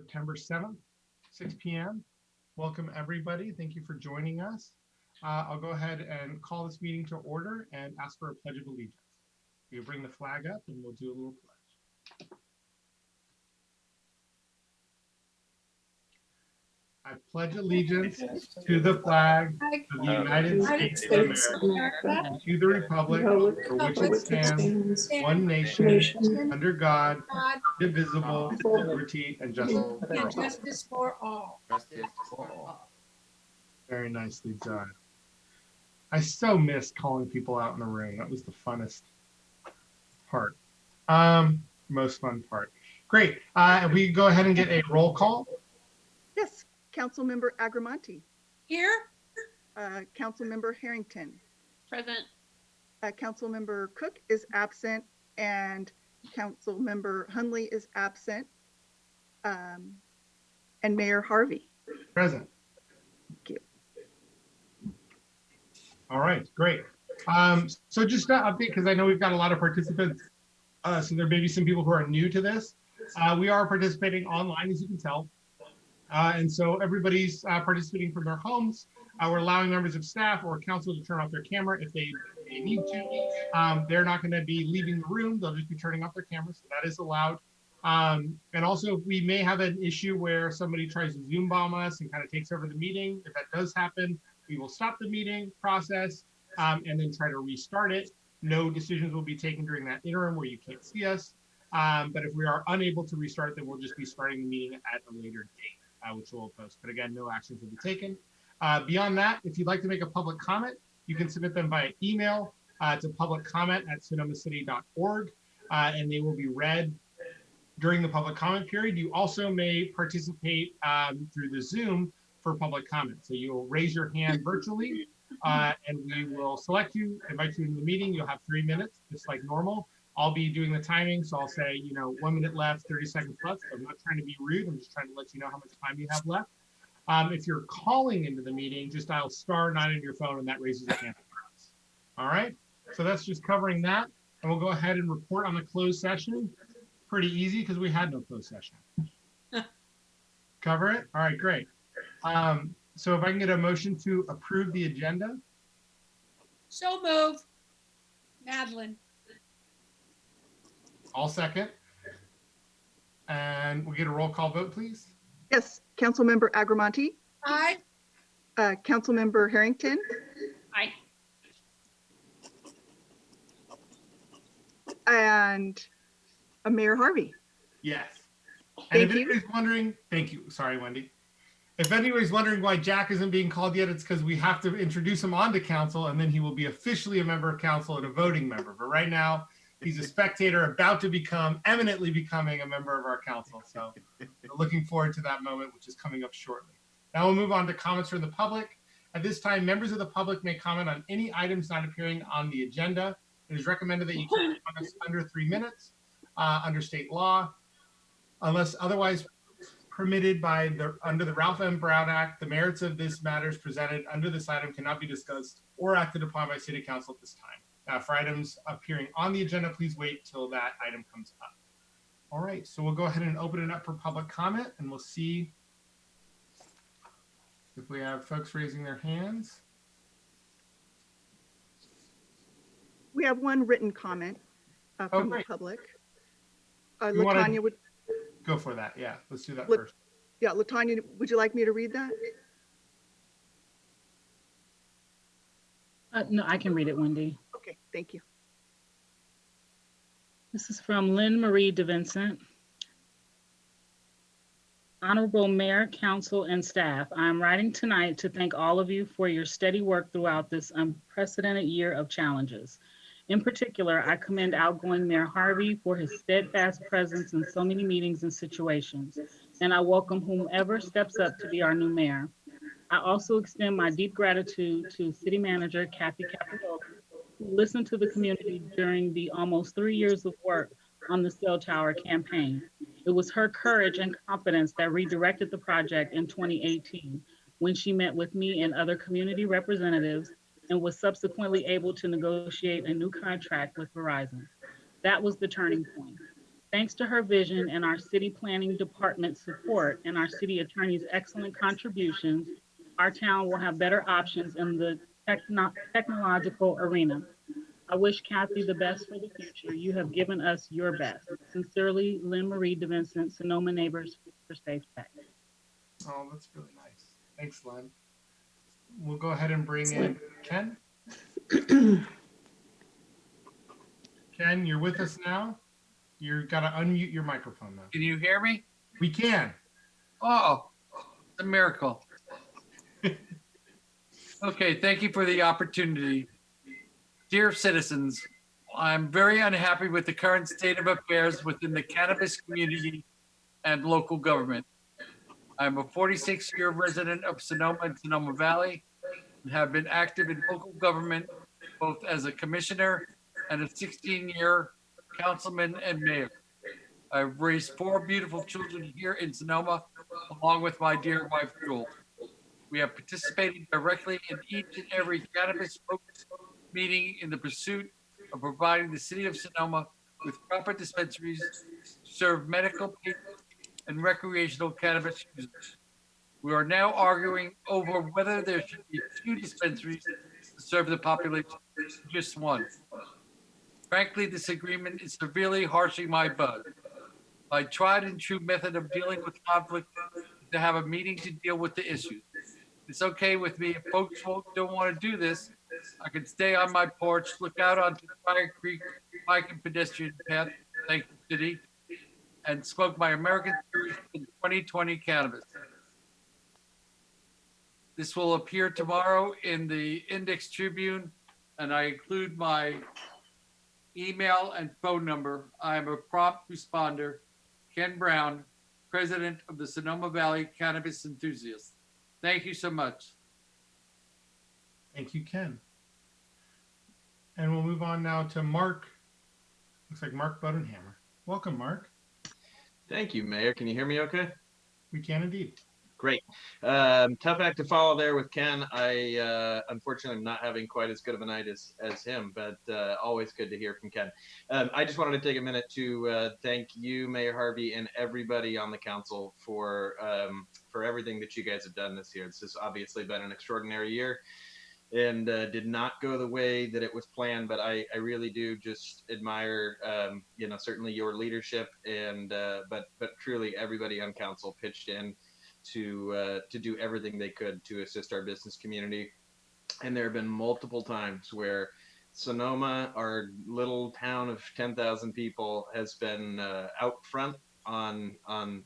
September 7th, 6 p.m. Welcome, everybody. Thank you for joining us. I'll go ahead and call this meeting to order and ask for a pledge of allegiance. You bring the flag up and we'll do a little pledge. I pledge allegiance to the flag of the United States of America and to the republic for which it stands, one nation, under God, indivisible, with liberty and justice for all. Justice for all. Very nicely done. I so missed calling people out in the room. That was the funnest part. Most fun part. Great. We go ahead and get a roll call. Yes, Councilmember Agramonte. Here. Councilmember Harrington. Present. Councilmember Cook is absent and Councilmember Hunley is absent. And Mayor Harvey. Present. Thank you. All right, great. So just to update, because I know we've got a lot of participants, so there may be some people who are new to this. We are participating online, as you can tell. And so everybody's participating from their homes. We're allowing members of staff or council to turn off their camera if they need to. They're not going to be leaving the room. They'll just be turning off their camera, so that is allowed. And also, we may have an issue where somebody tries to Zoom bomb us and kind of takes over the meeting. If that does happen, we will stop the meeting process and then try to restart it. No decisions will be taken during that interim where you can't see us. But if we are unable to restart, then we'll just be starting the meeting at a later date, which we'll post. But again, no actions will be taken. Beyond that, if you'd like to make a public comment, you can submit them via email to publiccomment@sonomacity.org, and they will be read during the public comment period. You also may participate through the Zoom for public comment. So you'll raise your hand virtually and we will select you, invite you into the meeting. You'll have 3 minutes, just like normal. I'll be doing the timing. So I'll say, 1 minute left, 30 seconds left. So I'm not trying to be rude. I'm just trying to let you know how much time you have left. If you're calling into the meeting, just dial *9 on your phone and that raises a hand. All right. So that's just covering that. And we'll go ahead and report on the closed session. Pretty easy because we had no closed session. Cover it? All right, great. So if I can get a motion to approve the agenda. So move. Madeline. I'll second. And we'll get a roll call vote, please. Yes, Councilmember Agramonte. Aye. Councilmember Harrington. Aye. And Mayor Harvey. Yes. And Thank if you. anybody's wondering, thank you. Sorry, Wendy. If anybody's wondering why Jack isn't being called yet, it's because we have to introduce him onto council and then he will be officially a member of council and a voting member. But right now, he's a spectator about to eminently becoming a member of our council. So we're looking forward to that moment, which is coming up shortly. Now we'll move on to comments from the public. At this time, members of the public may comment on any items not appearing on the agenda. It is recommended that you keep comments under 3 minutes under state law. Unless otherwise permitted under the Ralph M. Brown Act, the merits of this matters presented under this item cannot be discussed or acted upon by City Council at this time. For items appearing on the agenda, please wait till that item comes up. All right, so we'll go ahead and open it up for public comment and we'll see if we have folks raising their hands. We have one written comment from the public. LaTanya would go for that. Yeah, let's do that first. Yeah, LaTanya, would you like me to read that? No, I can read it, Wendy. Okay, thank you. This is from Lynn Marie DeVincent. Honorable Mayor, Council, and staff, I am writing tonight to thank all of you for your steady work throughout this unprecedented year of challenges. In particular, I commend outgoing Mayor Harvey for his steadfast presence in so many meetings and situations, and I welcome whomever steps up to be our new mayor. I also extend my deep gratitude to City Manager Kathy Capiello, who listened to the community during the almost 3 years of work on the cell tower campaign. It was her courage and confidence that redirected the project in 2018 when she met with me and other community representatives and was subsequently able to negotiate a new contract with Verizon. That was the turning point. Thanks to her vision and our city planning department support and our city attorney's excellent contributions, our town will have better options in the technological arena. I wish Kathy the best for the future. You have given us your best. Sincerely, Lynn Marie DeVincent, Sonoma Neighbors for Safe Tech. Oh, that's really nice. Thanks, Len. We'll go ahead and bring in Ken. Ken, you're with us now. You've got to unmute your microphone now. Can you hear me? We can. Oh, it's a miracle. Okay, thank you for the opportunity. Dear citizens, I'm very unhappy with the current state of affairs within the cannabis community and local government. I'm a 46-year resident of Sonoma and Sonoma Valley and have been active in local government both as a commissioner and a 16-year councilman and mayor. I've raised 4 beautiful children here in Sonoma, along with my dear wife, Jewel. We have participated directly in each and every cannabis focused meeting in the pursuit of providing the city of Sonoma with proper dispensaries to serve medical patients and recreational cannabis users. We are now arguing over whether there should be 2 dispensaries to serve the population, just 1. Frankly, this agreement is severely harshing my buzz. My tried and true method of dealing with conflict is to have a meeting to deal with the issues. It's okay with me if folks don't want to do this. I can stay on my porch, look out onto Fire Creek bike and pedestrian path, thank you, city, and smoke my American Series in 2020 cannabis. This will appear tomorrow in the Index Tribune, and I include my email and phone number. I am a prompt responder, Ken Brown, president of the Sonoma Valley Cannabis Enthusiasts. Thank you so much. Thank you, Ken. And we'll move on now to Mark. Looks like Mark Budenhammer. Welcome, Mark. Thank you, Mayor. Can you hear me okay? We can indeed. Great. Tough act to follow there with Ken. Unfortunately, I'm not having quite as good of a night as him, but always good to hear from Ken. I just wanted to take a minute to thank you, Mayor Harvey, and everybody on the council for everything that you guys have done this year. This has obviously been an extraordinary year and did not go the way that it was planned, but I really do just admire, certainly your leadership and but truly everybody on council pitched in to do everything they could to assist our business community. And there have been multiple times where Sonoma, our little town of 10,000 people, has been out front on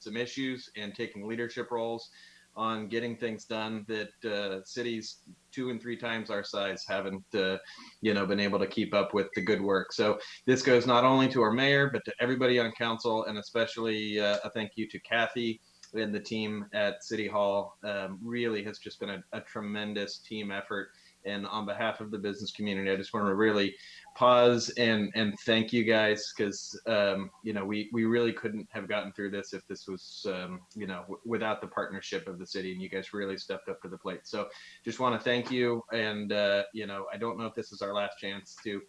some issues and taking leadership roles on getting things done that cities 2 and 3 times our size haven't been able to keep up with the good work. So this goes not only to our mayor, but to everybody on council, and especially a thank you to Kathy and the team at City Hall. Really has just been a tremendous team effort. And on behalf of the business community, I just want to really pause and thank you guys, because we really couldn't have gotten through this if this was without the partnership of the city, and you guys really stepped up to the plate. So just want to thank you, and I don't know if this is our last chance to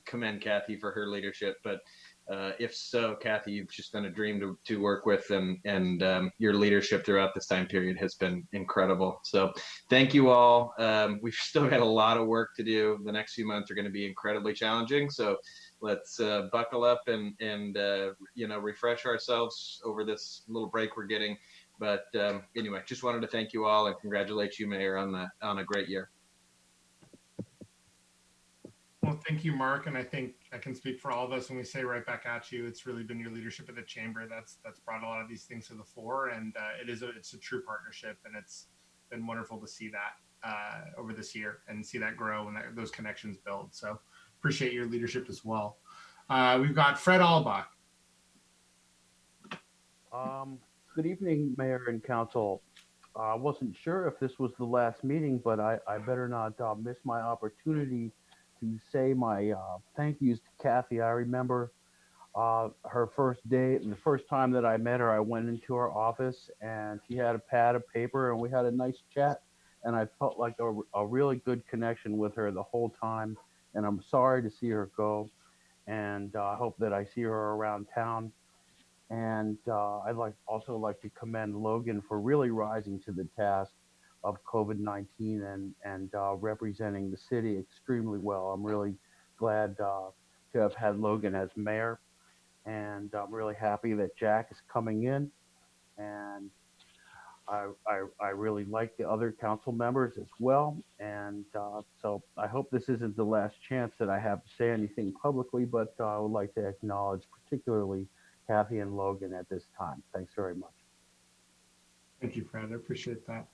commend Kathy for her leadership, but if so, Kathy, you've just been a dream to work with, and your leadership throughout this time period has been incredible. So thank you all. We've still got a lot of work to do. The next few months are going to be incredibly challenging. So let's buckle up and refresh ourselves over this little break we're getting. But anyway, just wanted to thank you all and congratulate you, Mayor, on a great year. Well, thank you, Mark. And I think I can speak for all of us when we say right back at you. It's really been your leadership at the chamber that's brought a lot of these things to the fore, and it's a true partnership, and it's been wonderful to see that over this year and see that grow and those connections build. So appreciate your leadership as well. We've got Fred Albach. Good evening, Mayor and Council. I wasn't sure if this was the last meeting, but I better not miss my opportunity to say my thank yous to Kathy. I remember her first day, the first time that I met her, I went into her office and she had a pad of paper and we had a nice chat, and I felt like a really good connection with her the whole time, and I'm sorry to see her go. and I hope that I see her around town. And I'd also like to commend Logan for really rising to the task of COVID-19 and representing the city extremely well. I'm really glad to have had Logan as mayor, and I'm really happy that Jack is coming in. And I really like the other council members as well. And so I hope this isn't the last chance that I have to say anything publicly, but I would like to acknowledge particularly Kathy and Logan at this time. Thanks very much. Thank you, Fred. I appreciate that.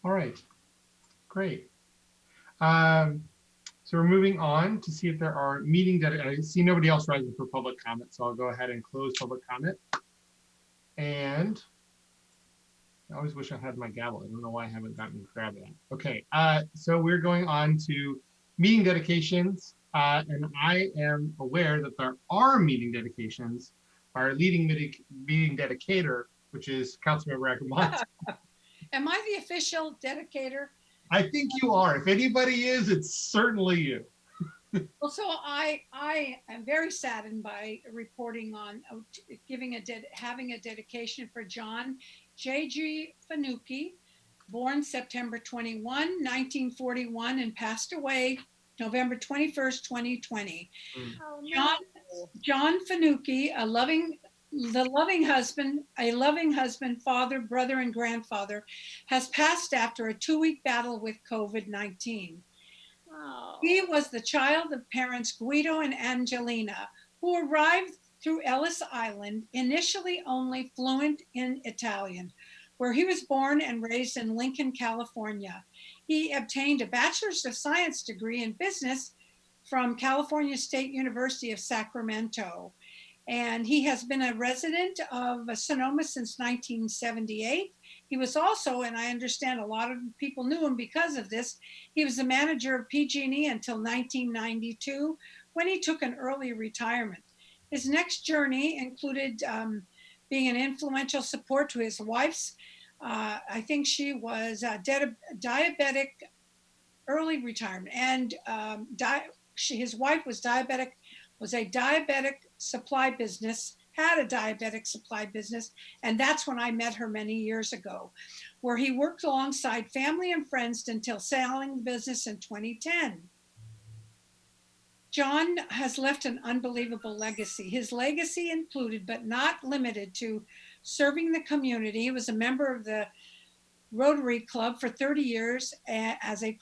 All right, great. So we're moving on to see if there are I see nobody else rising for public comment, so I'll go ahead and close public comment. And I always wish I had my gavel. I don't know why I haven't gotten to grab that. Okay, so we're going on to meeting dedications. And I am aware that there are meeting dedications. Our leading meeting dedicator, which is Councilmember Akamont. Am I the official dedicator? I think you are. If anybody is, it's certainly you. Well, so I am very saddened by reporting on having a dedication for John J.G. Fanucchi, born September 21, 1941, and passed away November 21st, 2020. Oh, no. John Fanucchi, a loving husband, father, brother, and grandfather, has passed after a 2-week battle with COVID-19. Oh. He was the child of parents Guido and Angelina, who arrived through Ellis Island, initially only fluent in Italian, where he was born and raised in Lincoln, California. He obtained a Bachelor's of Science degree in business from California State University of Sacramento. And he has been a resident of Sonoma since 1978. He was also, and I understand a lot of people knew him because of this, he was the manager of PG&E until 1992, when he took an early retirement. His next journey included being an influential support to his wife's, I think she was diabetic, early retirement, and his wife was diabetic, was a diabetic supply business, had a diabetic supply business, and that's when I met her many years ago, where he worked alongside family and friends until selling the business in 2010. John has left an unbelievable legacy. His legacy included, but not limited to, serving the community. He was a member of the Rotary Club for 30 years as a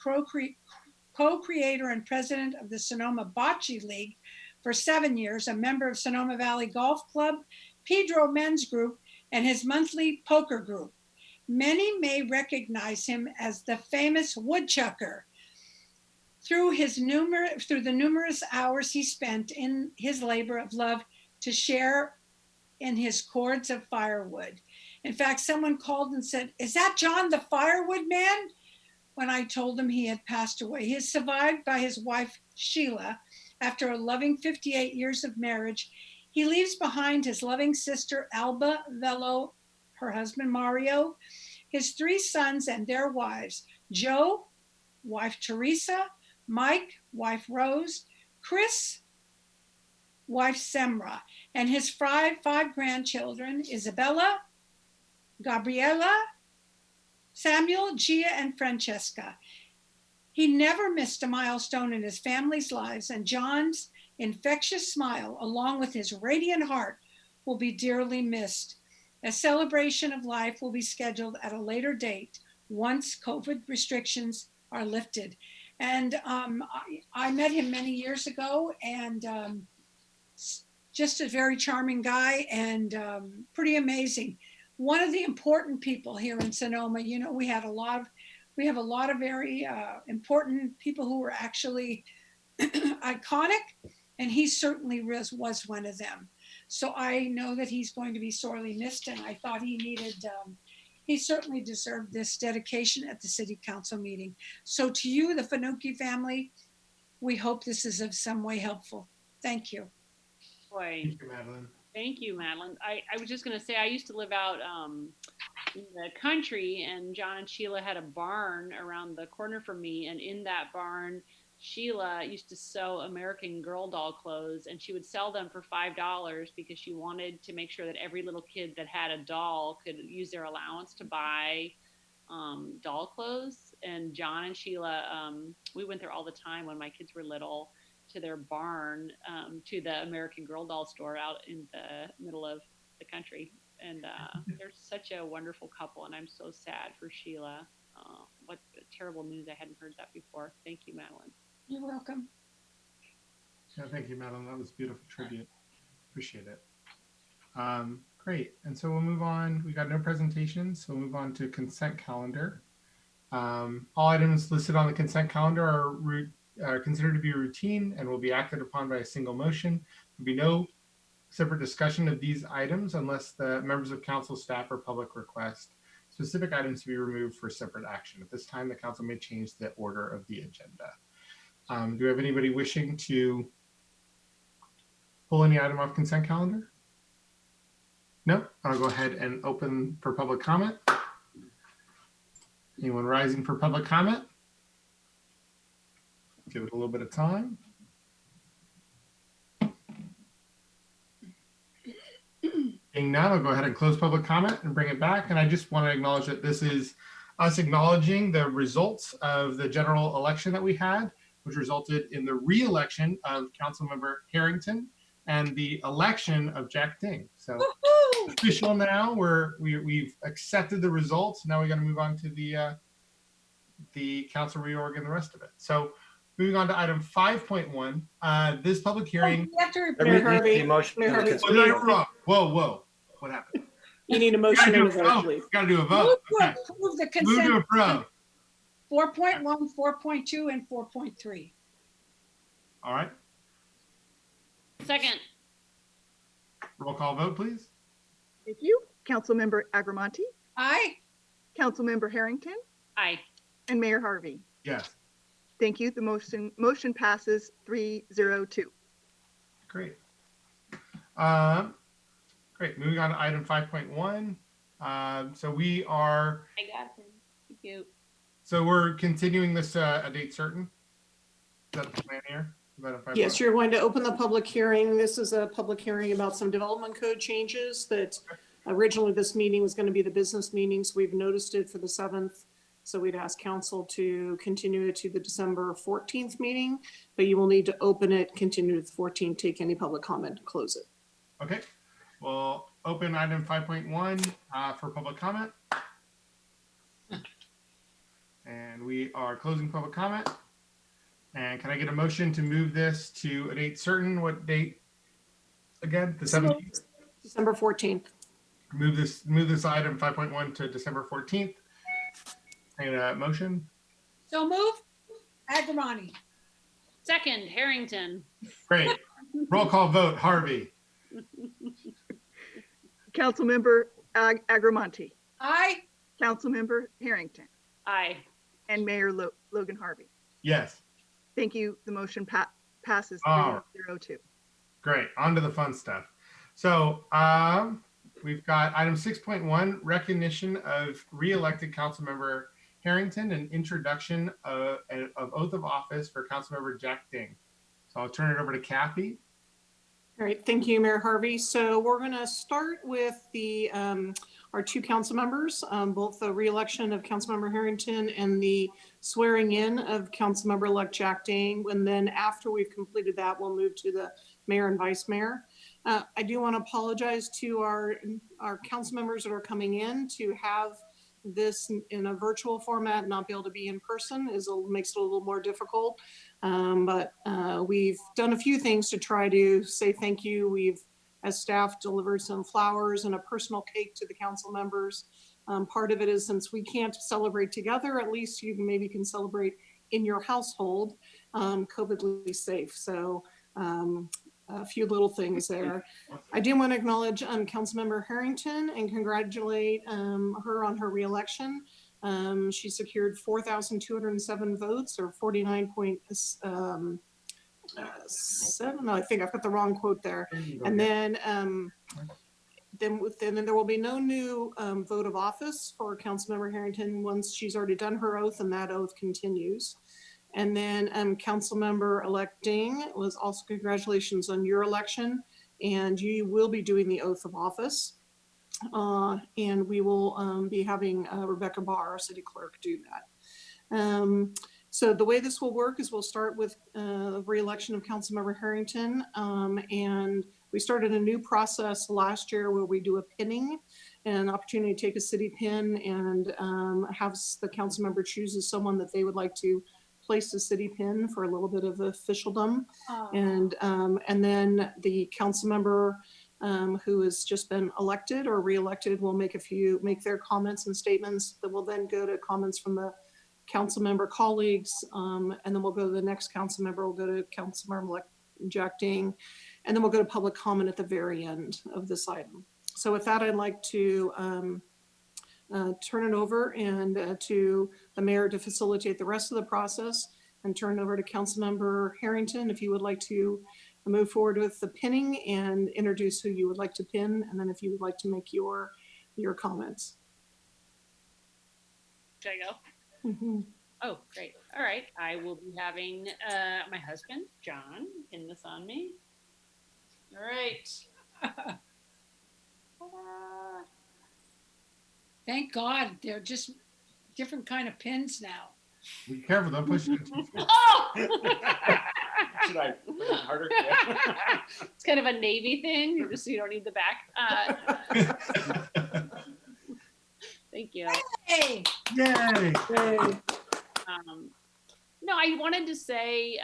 co-creator and president of the Sonoma Bocce League for 7 years, a member of Sonoma Valley Golf Club, Pedro Men's Group, and his monthly poker group. Many may recognize him as the famous woodchucker through the numerous hours he spent in his labor of love to share in his cords of firewood. In fact, someone called and said, "Is that John the firewood man?" When I told him he had passed away. He is survived by his wife, Sheila. After a loving 58 years of marriage, he leaves behind his loving sister, Alba Velo, her husband, Mario, his 3 sons and their wives, Joe, wife Teresa, Mike, wife Rose, Chris, wife Semra, and his five grandchildren, Isabella, Gabriela, Samuel, Gia, and Francesca. He never missed a milestone in his family's lives, and John's infectious smile, along with his radiant heart, will be dearly missed. A celebration of life will be scheduled at a later date once COVID restrictions are lifted. And I met him many years ago, and just a very charming guy and pretty amazing. One of the important people here in Sonoma. You know, we have a lot of very important people who were actually iconic, and he certainly was one of them. So I know that he's going to be sorely missed, and I thought he certainly deserved this dedication at the city council meeting. So to you, the Fanucchi family, we hope this is of some way helpful. Thank you. Boy, Thank you, Madeline. thank you, Madeline. I was just going to say, I used to live out in the country, and John and Sheila had a barn around the corner from me. And in that barn, Sheila used to sew American Girl doll clothes, and she would sell them for $5 because she wanted to make sure that every little kid that had a doll could use their allowance to buy doll clothes. And John and Sheila, we went there all the time when my kids were little, to their barn, to the American Girl doll store out in the middle of the country. And they're such a wonderful couple, and I'm so sad for Sheila. What terrible news. I hadn't heard that before. Thank you, Madeline. You're welcome. Yeah, thank you, Madeline. That was a beautiful tribute. Appreciate it. Great. And so we'll move on. We got no presentations, so we'll move on to consent calendar. All items listed on the consent calendar are considered to be routine and will be acted upon by a single motion. There'll be no separate discussion of these items unless the members of council, staff, or public request specific items to be removed for separate action. At this time, the council may change the order of the agenda. Do we have anybody wishing to pull any item off consent calendar? No? I'll go ahead and open for public comment. Anyone rising for public comment? Give it a little bit of time. Being none, I'll go ahead and close public comment and bring it back. And I just want to acknowledge that this is us acknowledging the results of the general election that we had, which resulted in the re-election of Councilmember Harrington and the election of Jack Ding. So official now. We've accepted the results. Now we got to move on to the council reorg and the rest of it. So moving on to item 5.1, this public hearing. You have to repeat. Mayor it. Harvey, Mayor Harvey, Oh, no, you're wrong. Whoa. What happened? you need a motion and a vote, Oh, please. got to do a Move vote. to Okay. approve the Move to consent, approve. 4.1, 4.2, and 4.3. All right. Second. Roll call vote, please. Thank you. Councilmember Agramonte, Aye. Councilmember Harrington, Aye. and Mayor Harvey. Yes. Thank you. The motion passes 302. Great. Great. Moving on to item 5.1. So we are. I got him. Thank you. So we're continuing this a date certain. Is that the plan here? Yes, you're going to open the public hearing. This is a public hearing about some development code changes that originally this meeting was going to be the business meeting. So we've noticed it for the 7th. So we'd ask council to continue it to the December 14th meeting, but you will need to open it, continue to the 14th, take any public comment, and close it. Okay. We'll open item 5.1 for public comment. And we are closing public comment. And can I get a motion to move this to a date certain? What date? Again, the 17th? December 14th. Move this item 5.1 to December 14th. And a motion? So move. Agramonte. Second, Harrington. Great. Roll call vote, Harvey. Councilmember Agramonte, Aye. Councilmember Harrington, Aye. and Mayor Logan Harvey. Yes. Thank you. The motion passes Oh. 302. Great. On to the fun stuff. So we've got item 6.1, recognition of re-elected Councilmember Harrington and introduction of oath of office for Councilmember Jack Ding. So I'll turn it over to Kathy. All right, thank you, Mayor Harvey. So we're going to start with the our two council members, both the re-election of Councilmember Harrington and the swearing in of Councilmember-elect Jack Ding. And then after we've completed that, we'll move to the mayor and vice mayor. I do want to apologize to our council members that are coming in. To have this in a virtual format, not be able to be in person makes it a little more difficult. But we've done a few things to try to say thank you. We've, as staff, delivered some flowers and a personal cake to the council members. Part of it is, since we can't celebrate together, at least you maybe can celebrate in your household, COVIDly safe. So a few little things there. I do want to acknowledge Councilmember Harrington and congratulate her on her reelection. She secured 4,207 votes, or 49.7. No, I think I've got the wrong quote there. And then there will be no new vote of office for Councilmember Harrington once she's already done her oath, and that oath continues. And then Councilmember-elect Ding was also congratulations on your election. And you will be doing the oath of office. And we will be having Rebecca Barr, our city clerk, do that. So the way this will work is we'll start with re-election of Councilmember Harrington. And we started a new process last year where we do a pinning, an opportunity to take a city pin and have the council member chooses someone that they would like to place the city pin for a little bit of officialdom. And then the council member who has just been elected or re-elected will make their comments and statements that will then go to comments from the council member colleagues, and then we'll go to the next council member. We'll go to Councilmember-elect Jack Ding, and then we'll go to public comment at the very end of this item. So with that, I'd like to turn it over and to the mayor to facilitate the rest of the process, and turn it over to Councilmember Harrington if you would like to move forward with the pinning and introduce who you would like to pin, and then if you would like to make your comments. Should I go? Mm-hmm. Oh, great. All right. I will be having my husband, John, pin this on me. All right. Thank God, they're just different kind of pins now. Be careful, don't push it. Oh! Should I put it harder? It's kind of a Navy thing, just so you don't need the back. Thank you. Hey, Yay! No, I wanted to say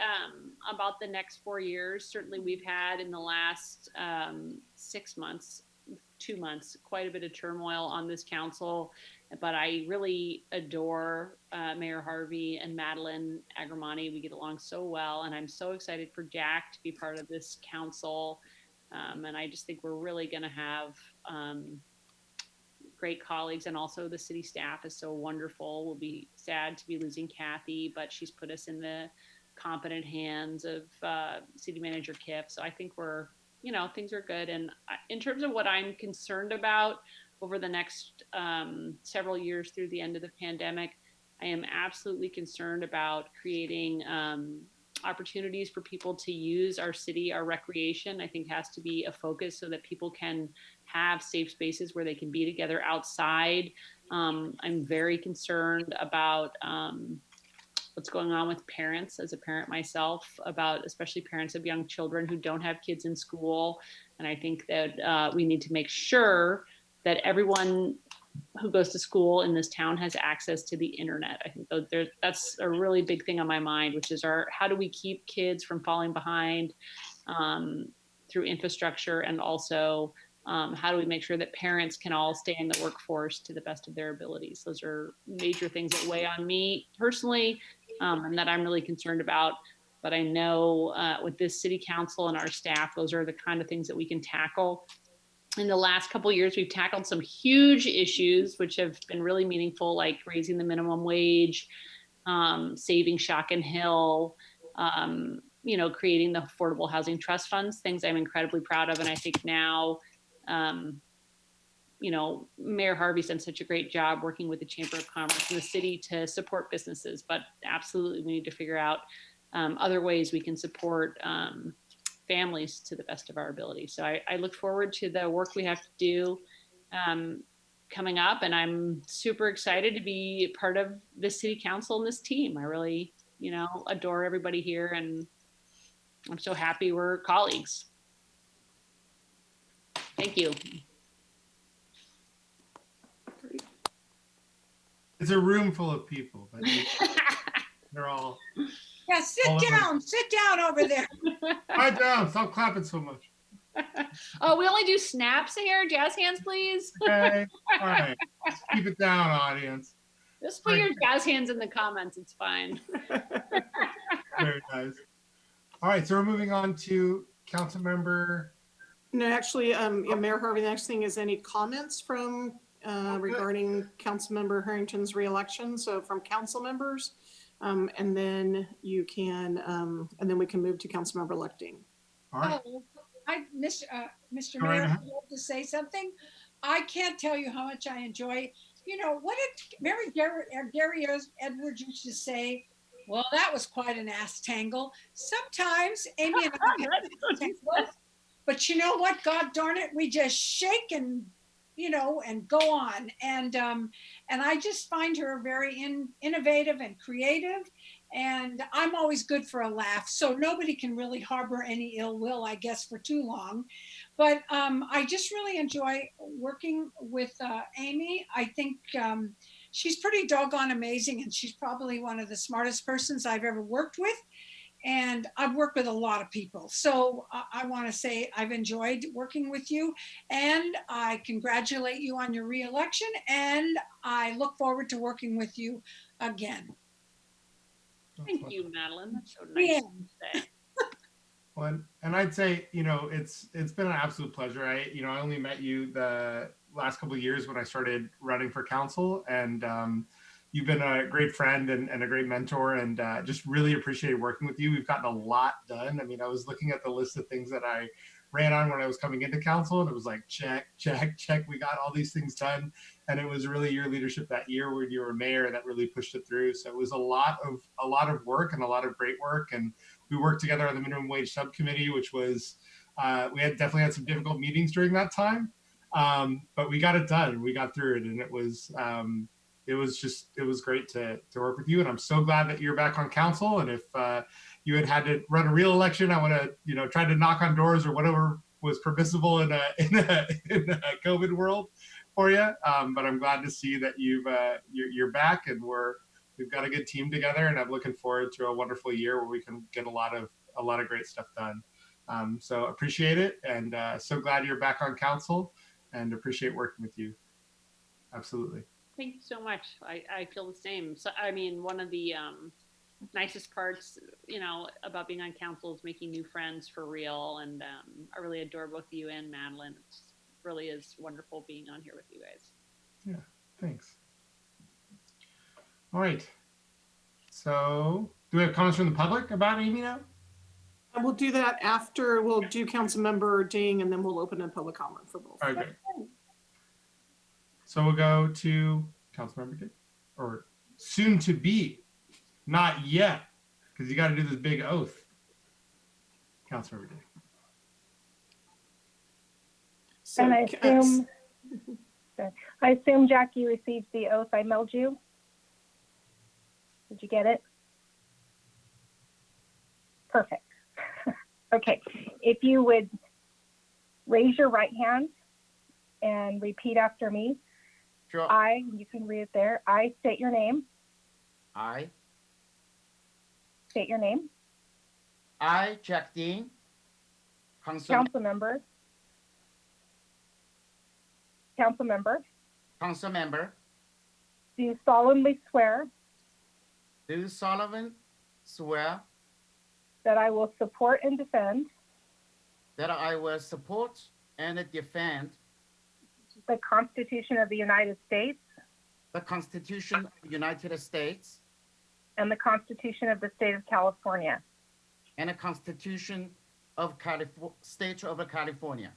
about the next 4 years. Certainly, we've had in the last 6 months, 2 months, quite a bit of turmoil on this council. But I really adore Mayor Harvey and Madeline Agramani. We get along so well, and I'm so excited for Jack to be part of this council. And I just think we're really going to have great colleagues, and also the city staff is so wonderful. We'll be sad to be losing Kathy, but she's put us in the competent hands of city manager Kip. So I think we're, things are good. And in terms of what I'm concerned about over the next several years through the end of the pandemic, I am absolutely concerned about creating opportunities for people to use our city, our recreation. I think has to be a focus so that people can have safe spaces where they can be together outside. I'm very concerned about what's going on with parents, as a parent myself, about especially parents of young children who don't have kids in school. And I think that we need to make sure that everyone who goes to school in this town has access to the internet. I think that's a really big thing on my mind, which is how do we keep kids from falling behind through infrastructure, and also how do we make sure that parents can all stay in the workforce to the best of their abilities? Those are major things that weigh on me personally, and that I'm really concerned about. But I know with this city council and our staff, those are the kind of things that we can tackle. In the last couple of years, we've tackled some huge issues, which have been really meaningful, like raising the minimum wage, saving Shock and Hill, creating the affordable housing trust funds, things I'm incredibly proud of. And I think now, Mayor Harvey's done such a great job working with the Chamber of Commerce and the city to support businesses, but absolutely we need to figure out other ways we can support families to the best of our ability. So I look forward to the work we have to do coming up, and I'm super excited to be part of this city council and this team. I really, adore everybody here, and I'm so happy we're colleagues. Thank you. It's a room full of people, but they're all. yeah, sit down over there. Quiet down, stop clapping so much. Oh, we only do snaps here. Jazz hands, please. Okay, all right. Just keep it down, audience. Just put your jazz hands in the comments. It's fine. Very nice. All right, so we're moving on to council member. No, actually, Mayor Harvey, the next thing is any comments from regarding Councilmember Harrington's reelection. So from council members, and then you can, and then we can move to Councilmember electing. All right. Oh, Mr. Go right Mayor, ahead. I'd like to say something. I can't tell you how much I enjoy. What did Gary Edwards used to say? Well, that was quite an ass tangle. Sometimes Amy and I have ass tangles, but you know what? God darn it, we just shake and and go on. And I just find her very innovative and creative. And I'm always good for a laugh, so nobody can really harbor any ill will, I guess, for too long. But I just really enjoy working with Amy. I think she's pretty doggone amazing, and she's probably one of the smartest persons I've ever worked with. And I've worked with a lot of people. So I want to say I've enjoyed working with you, and I congratulate you on your reelection, and I look forward to working with you again. Thank you, Madeline. That's so nice to say. Well, and I'd say, it's been an absolute pleasure. I only met you the last couple of years when I started running for council, and you've been a great friend and a great mentor, and just really appreciate working with you. We've gotten a lot done. I mean, I was looking at the list of things that I ran on when I was coming into council, and it was like, check, check, check. We got all these things done. And it was really your leadership that year when you were mayor that really pushed it through. So it was a lot of work and a lot of great work. And we worked together on the minimum wage subcommittee, which was, we had definitely had some difficult meetings during that time. But we got it done. We got through it. And it was great to work with you. And I'm so glad that you're back on council. And if you had to run a real election, I want to, try to knock on doors or whatever was permissible in a COVID world for you. But I'm glad to see that you're back, and we've got a good team together, and I'm looking forward to a wonderful year where we can get a lot of great stuff done. So appreciate it, and so glad you're back on council, and appreciate working with you. Absolutely. Thank you so much. I feel the same. So, I mean, one of the nicest parts, about being on council is making new friends for real. And I really adore both you and Madeline. It really is wonderful being on here with you guys. Yeah, thanks. All right. So do we have comments from the public about Amy now? And we'll do that after. We'll do Councilmember Ding, and then we'll open a public comment for both. All right, great. So we'll go to Councilmember Ding, or soon to be, not yet, because you got to do this big oath. Councilmember Ding. So, and I assume, Jack, you received the oath I mailed you. Did you get it? Perfect. Okay, if you would raise your right hand and repeat after me. Sure. You can read it there. I state your name. I, State your name. Jack Dean, Council member, do solemnly swear do solemnly swear that I will support and defend that I will support and defend the Constitution of the United States the Constitution of the United States and the Constitution of the State of California and the Constitution of State of California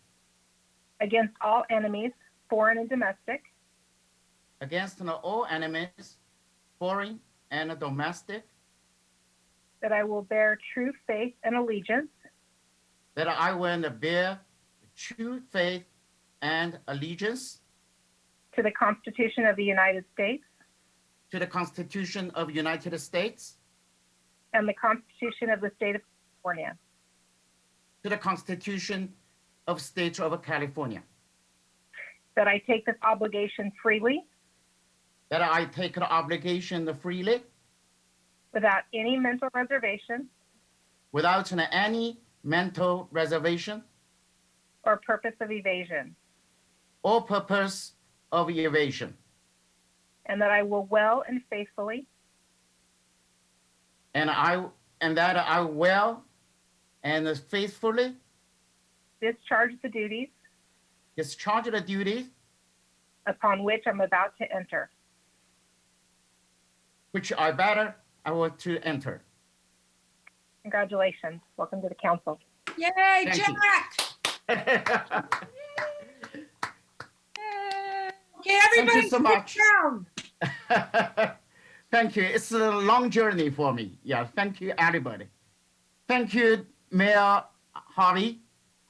against all enemies, foreign and domestic, against all enemies, foreign and domestic, that I will bear true faith and allegiance that I will bear true faith and allegiance to the Constitution of the United States to the Constitution of the United States and the Constitution of the State of California, to the Constitution of State of California, that I take this obligation freely that I take the obligation freely without any mental reservation without any mental reservation or purpose of evasion, or purpose of evasion, and that I will well and faithfully and that I will and faithfully discharge the duties discharge the duties upon which I'm about to enter. which I want to enter. Congratulations. Welcome to the council. Yay, Thank Jack! you. Okay, everybody, so much. sit down. Thank you. It's a long journey for me. Yeah, thank you, everybody. Thank you, Mayor Harvey.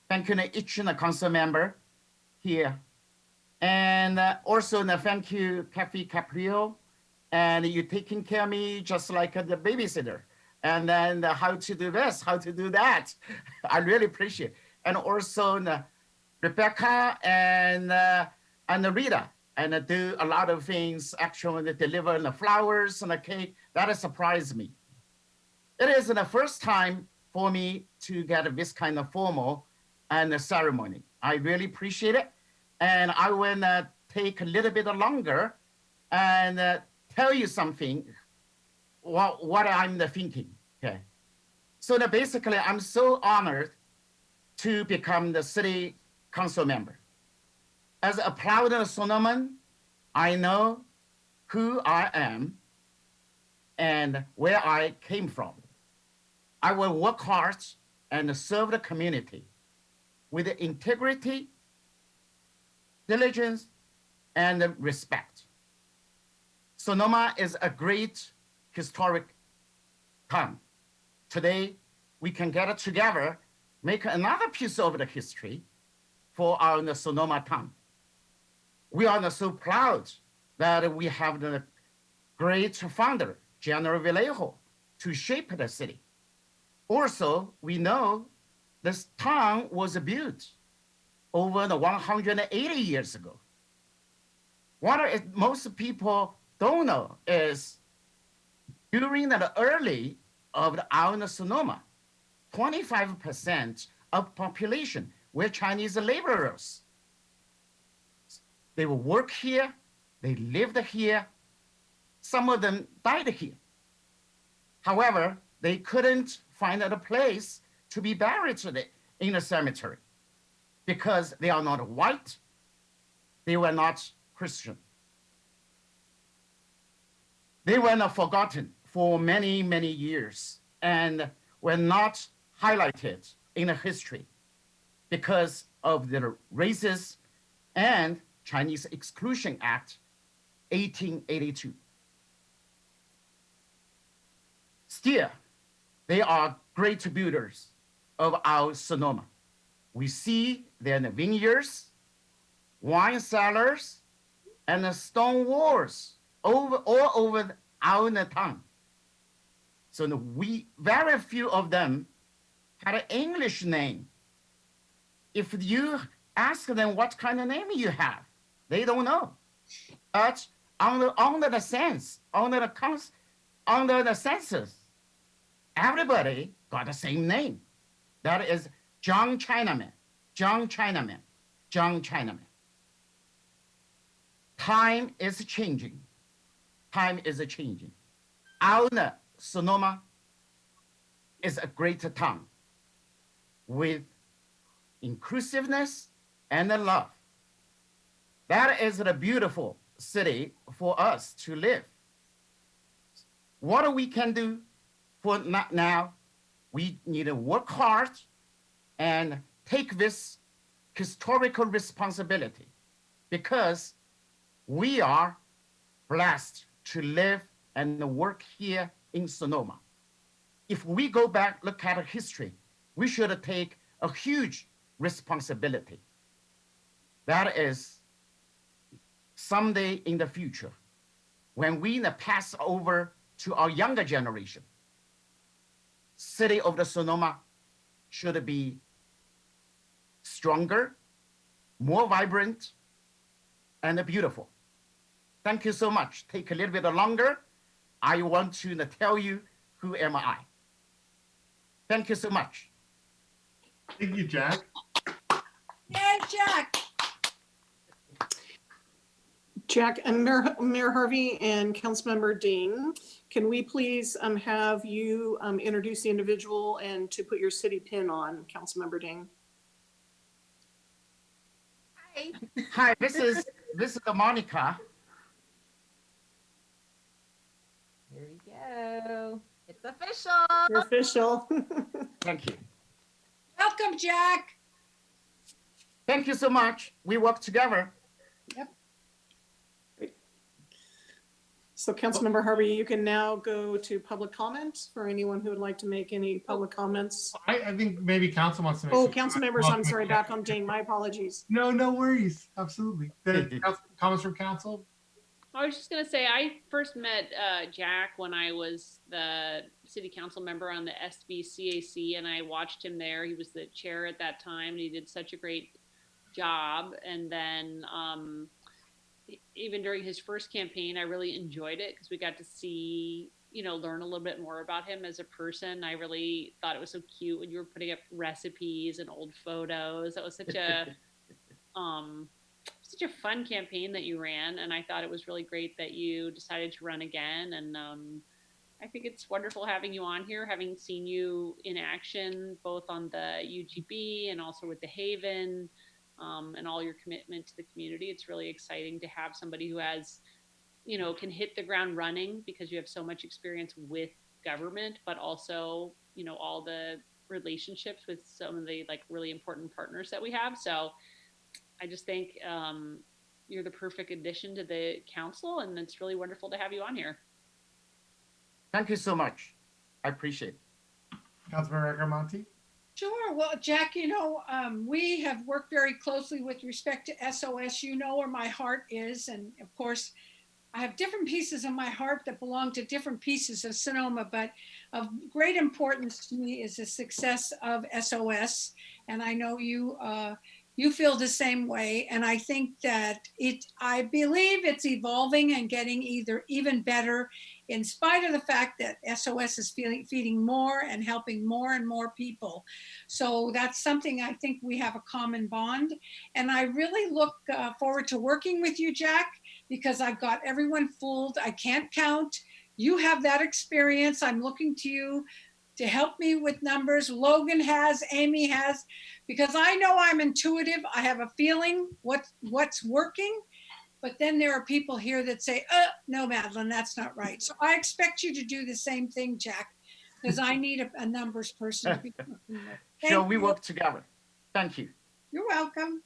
Thank you, each and council member here. And also, thank you, Kathy Caprio. And you taking care of me just like the babysitter. And then how to do this, how to do that. I really appreciate it. And also Rebecca and Rita, and do a lot of things, actually deliver the flowers and the cake. That surprised me. It is the first time for me to get this kind of formal and ceremony. I really appreciate it. And I will take a little bit longer and tell you something, what I'm thinking, okay? So basically, I'm so honored to become the city council member. As a proud Sonoman, I know who I am and where I came from. I will work hard and serve the community with integrity, diligence, and respect. Sonoma is a great historic town. Today, we can get together, make another piece of the history for our Sonoma town. We are so proud that we have the great founder, General Vallejo, to shape the city. Also, we know this town was built over 180 years ago. What most people don't know is during the early of our Sonoma, 25% of population were Chinese laborers. They will work here, they lived here, some of them died here. However, they couldn't find a place to be buried in a cemetery because they are not white, they were not Christian. They were not forgotten for many, many years and were not highlighted in the history because of the racist and Chinese Exclusion Act, 1882. Still, they are great builders of our Sonoma. We see their vineyards, wine cellars, and stone walls all over our town. So very few of them had an English name. If you ask them what kind of name you have, they don't know. But under the census, everybody got the same name. That is John Chinaman, John Chinaman, John Chinaman. Time is changing. Time is changing. Our Sonoma is a great town with inclusiveness and love. That is a beautiful city for us to live. What we can do for now, we need to work hard and take this historical responsibility because we are blessed to live and work here in Sonoma. If we go back, look at history, we should take a huge responsibility. That is someday in the future, when we pass over to our younger generation, city of the Sonoma should be stronger, more vibrant, and beautiful. Thank you so much. Take a little bit longer. I want to tell you who am I. Thank you so much. Thank you, Jack. Yay, Jack. Jack and Mayor Harvey and Councilmember Dean, can we please have you introduce the individual and to put your city pin on, Councilmember Dean? Hi. Hi, this is Monica. Here we go. It's official. You're official. Thank you. Welcome, Jack. Thank you so much. We work together. Yep. So Councilmember Harvey, you can now go to public comment for anyone who would like to make any public comments. I think maybe council wants to make. Oh, some council members, I'm sorry, back on Jane, my apologies. No, no worries. Absolutely. Comments from council? I was just gonna say, I first met Jack when I was the city council member on the SBCAC, and I watched him there. He was the chair at that time, and he did such a great job. And then even during his first campaign, I really enjoyed it because we got to see, learn a little bit more about him as a person. I really thought it was so cute when you were putting up recipes and old photos. That was such a such a fun campaign that you ran, and I thought it was really great that you decided to run again. And I think it's wonderful having you on here, having seen you in action both on the UGB and also with the Haven. And all your commitment to the community. It's really exciting to have somebody who has, can hit the ground running because you have so much experience with government, but also, all the relationships with some of the really important partners that we have. So I just think you're the perfect addition to the council, and it's really wonderful to have you on here. Thank you so much. I appreciate it. Councilmember Agramonte? Sure. Well, Jack, we have worked very closely with respect to SOS. You know where my heart is. And of course, I have different pieces of my heart that belong to different pieces of Sonoma, but of great importance to me is the success of SOS. And I know you feel the same way. And I think that I believe it's evolving and getting even better in spite of the fact that SOS is feeding more and helping more and more people. So that's something I think we have a common bond. And I really look forward to working with you, Jack, because I've got everyone fooled. I can't count. You have that experience. I'm looking to you to help me with numbers. Logan has, Amy has, because I know I'm intuitive. I have a feeling what's working. But then there are people here that say, no, Madeline, that's not right. So I expect you to do the same thing, Jack, because I need a numbers person. Shall we work together? Thank you. You're welcome.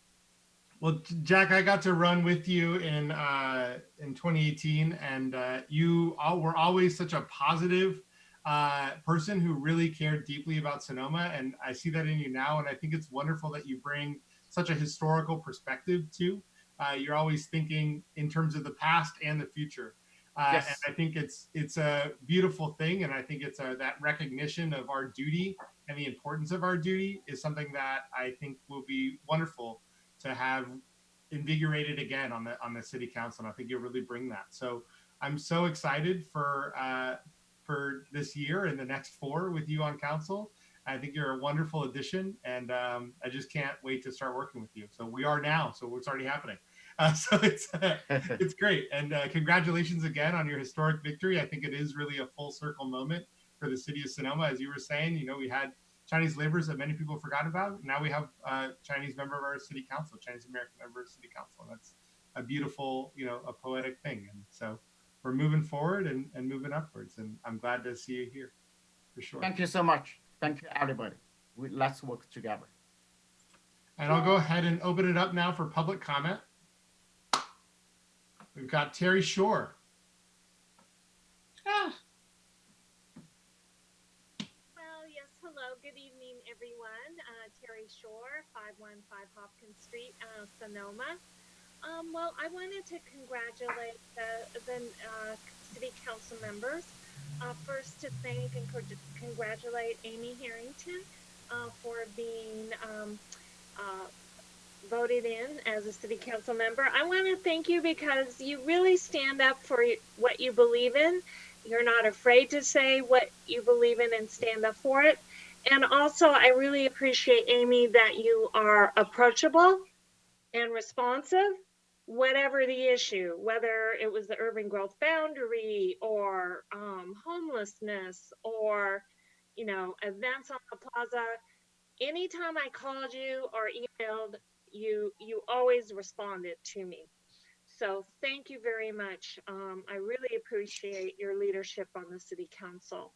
Well, Jack, I got to run with you in 2018, and you were always such a positive person who really cared deeply about Sonoma, and I see that in you now, and I think it's wonderful that you bring such a historical perspective too. You're always thinking in terms of the past and the future. Yes. And I think it's a beautiful thing, and I think it's that recognition of our duty and the importance of our duty is something that I think will be wonderful to have invigorated again on the city council, and I think you'll really bring that. So I'm so excited for this year and the next 4 with you on council. I think you're a wonderful addition, and I just can't wait to start working with you. So we are now, so it's already happening. So it's great, and congratulations again on your historic victory. I think it is really a full circle moment for the city of Sonoma. As you were saying, we had Chinese laborers that many people forgot about. Now we have a Chinese member of our city council, Chinese American member of city council. And that's a beautiful, a poetic thing. And so we're moving forward and moving upwards. And I'm glad to see you here for sure. Thank you so much. Thank you, everybody. Let's work together. And I'll go ahead and open it up now for public comment. We've got Terry Shore. Well, yes, hello. Good evening, everyone. Terry Shore, 515 Hopkins Street, Sonoma. Well, I wanted to congratulate the city council members. First, to thank and congratulate Amy Harrington for being voted in as a city council member. I want to thank you because you really stand up for what you believe in. You're not afraid to say what you believe in and stand up for it. And also, I really appreciate, Amy, that you are approachable and responsive, whatever the issue, whether it was the urban growth boundary or homelessness or, events on the plaza. Anytime I called you or emailed, you always responded to me. So thank you very much. I really appreciate your leadership on the city council.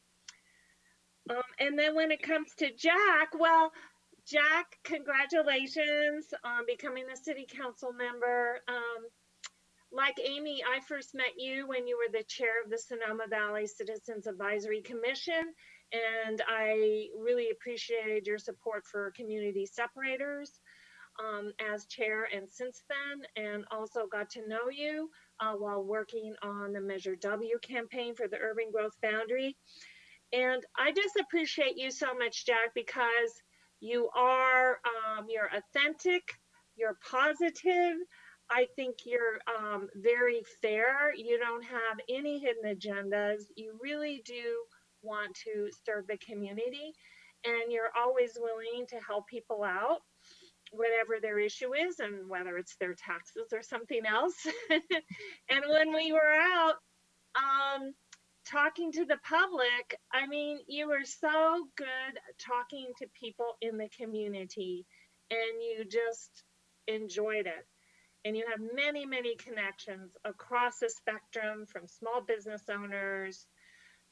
And then when it comes to Jack, well, Jack, congratulations on becoming a city council member. like Amy, I first met you when you were the chair of the Sonoma Valley Citizens Advisory Commission, and I really appreciated your support for community separators as chair and since then, and also got to know you while working on the Measure W campaign for the urban growth boundary. And I just appreciate you so much, Jack, because you're authentic, you're positive. I think you're very fair. You don't have any hidden agendas. You really do want to serve the community, and you're always willing to help people out, whatever their issue is, and whether it's their taxes or something else. And when we were out, talking to the public, I mean, you were so good talking to people in the community, and you just enjoyed it. And you have many, many connections across the spectrum, from small business owners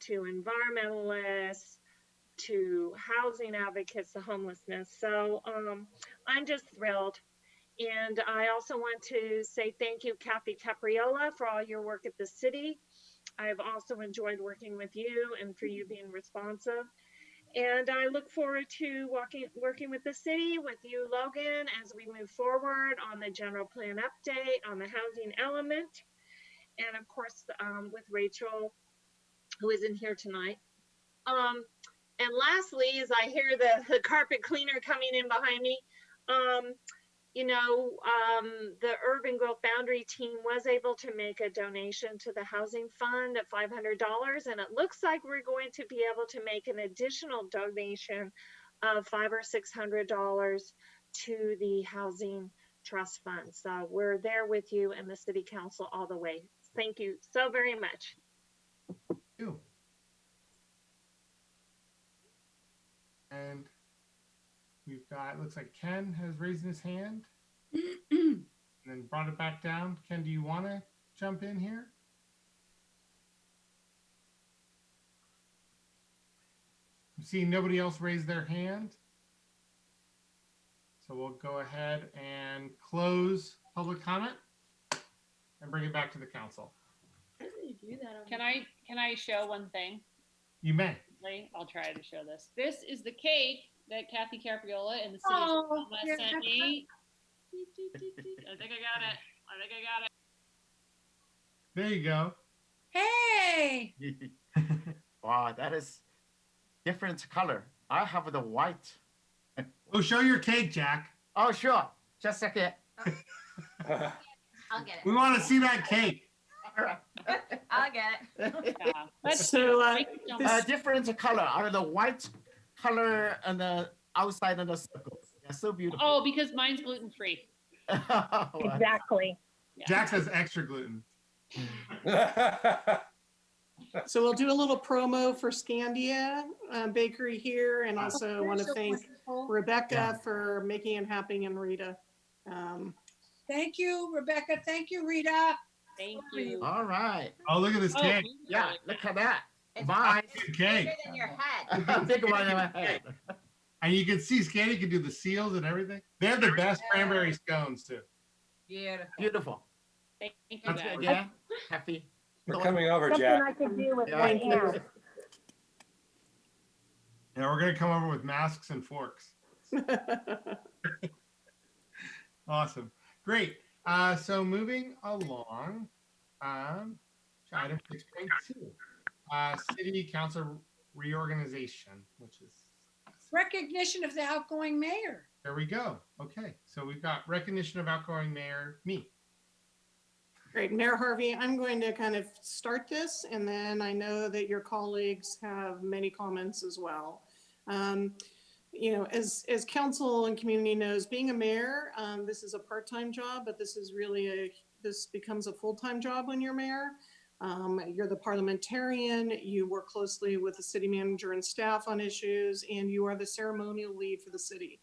to environmentalists to housing advocates to homelessness. So I'm just thrilled. And I also want to say thank you, Kathy Capriola, for all your work at the city. I've also enjoyed working with you and for you being responsive. And I look forward to working with the city, with you, Logan, as we move forward on the general plan update, on the housing element, and of course with Rachel, who isn't here tonight. And lastly, as I hear the carpet cleaner coming in behind me, the Urban Growth Boundary team was able to make a donation to the housing fund at $500, and it looks like we're going to be able to make an additional donation of $500 or $600 to the housing trust fund. So we're there with you and the city council all the way. Thank you so very much. Thank you. And we've got, looks like Ken has raised his hand and then brought it back down. Ken, do you want to jump in here? I'm seeing nobody else raise their hand. So we'll go ahead and close public comment and bring it back to the council. Can I show one thing? You may. I'll try to show this. This is the cake that Kathy Capriola and the city of Sonoma sent me. I think I got it. There you go. Hey! Wow, that is different color. I have the white. Oh, show your cake, Jack. Oh, sure. Just a second. I'll get it. We want to see that cake. All right. I'll get it. Yeah. So different color. Out of the white color and the outside of the circles. Yeah, so beautiful. Oh, because mine's gluten free. Exactly. Yeah. Jack says extra gluten. So we'll do a little promo for Scandia Bakery here, and also want to thank Rebecca for making it happen, and Rita. Thank you, Rebecca. Thank you, Rita. Thank you. All right. Oh, look at this cake. Yeah, look at that. It's Mine. Good cake. bigger than your head. Big one in my head. And you can see Scanny can do the seals and everything. They have the best cranberry scones too. Beautiful. Beautiful. Thank you, That's guys. good, yeah. Happy. We're coming over, Something Jack. I could do with Yeah. one hand. Yeah, we're gonna come over with masks and forks. Awesome. Great. So moving along, to item 6.2, city council reorganization, which is Recognition of the outgoing mayor. there we go. Okay, so we've got recognition of outgoing mayor, me. Great, Mayor Harvey, I'm going to kind of start this, and then I know that your colleagues have many comments as well. As council and community knows, being a mayor, this is a part-time job, but this is really this becomes a full-time job when you're mayor. You're the parliamentarian, you work closely with the city manager and staff on issues, and you are the ceremonial lead for the city.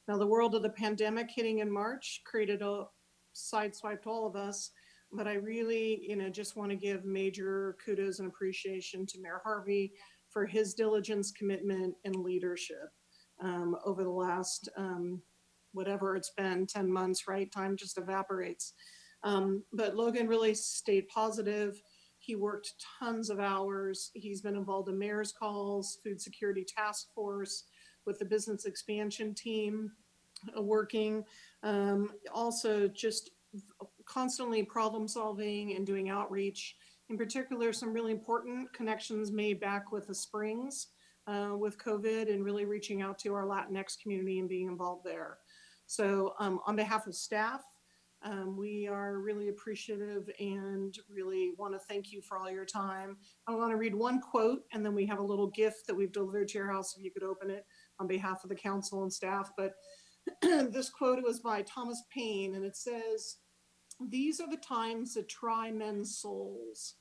Now, the world of the pandemic hitting in March sideswiped all of us, but I really, just want to give major kudos and appreciation to Mayor Harvey for his diligence, commitment, and leadership over the last, whatever it's been, 10 months, right? Time just evaporates. But Logan really stayed positive. He worked tons of hours. He's been involved in mayor's calls, food security task force, with the business expansion team, working. Also just constantly problem solving and doing outreach. In particular, some really important connections made back with the Springs with COVID, and really reaching out to our Latinx community and being involved there. So on behalf of staff, we are really appreciative and really want to thank you for all your time. I want to read one quote, and then we have a little gift that we've delivered to your house if you could open it on behalf of the council and staff. But this quote was by Thomas Paine, and it says, "These are the times that try men's souls.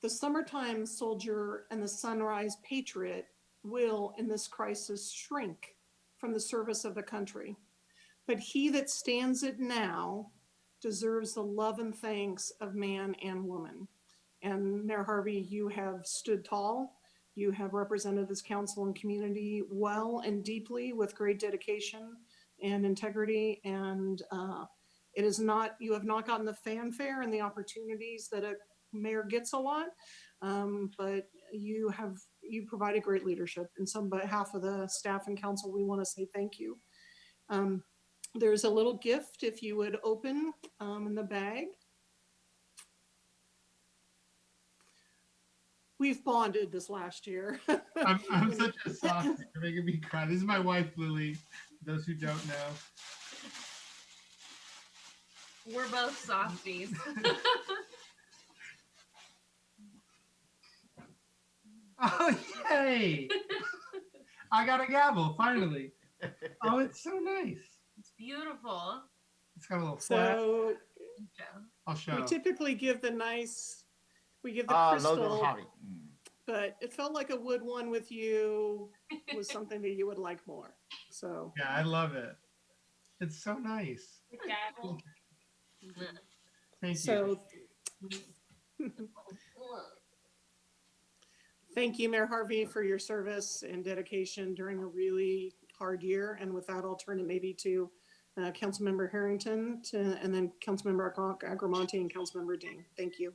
The summertime soldier and the sunrise patriot will, in this crisis, shrink from the service of the country. But he that stands it now deserves the love and thanks of man and woman." And Mayor Harvey, you have stood tall. You have represented this council and community well and deeply with great dedication and integrity. And it is not, you have not gotten the fanfare and the opportunities that a mayor gets a lot, but you provided great leadership. And on behalf of the staff and council, we want to say thank you. There's a little gift if you would open in the bag. We've bonded this last year. I'm such a softie. You're making me cry. This is my wife, Lily. Those who don't know. We're both softies. Oh, yay! I got a gavel, finally. Oh, it's so nice. It's beautiful. It's got a little flat. So I'll show. we typically give the Logan crystal, Harvey. but it felt like a wood one with you was something that you would like more. So Yeah, I love it. It's so nice. Thank you. So thank you, Mayor Harvey, for your service and dedication during a really hard year. And with that, I'll turn it maybe to Councilmember Harrington and then Councilmember Agramonte and Councilmember Ding. Thank you.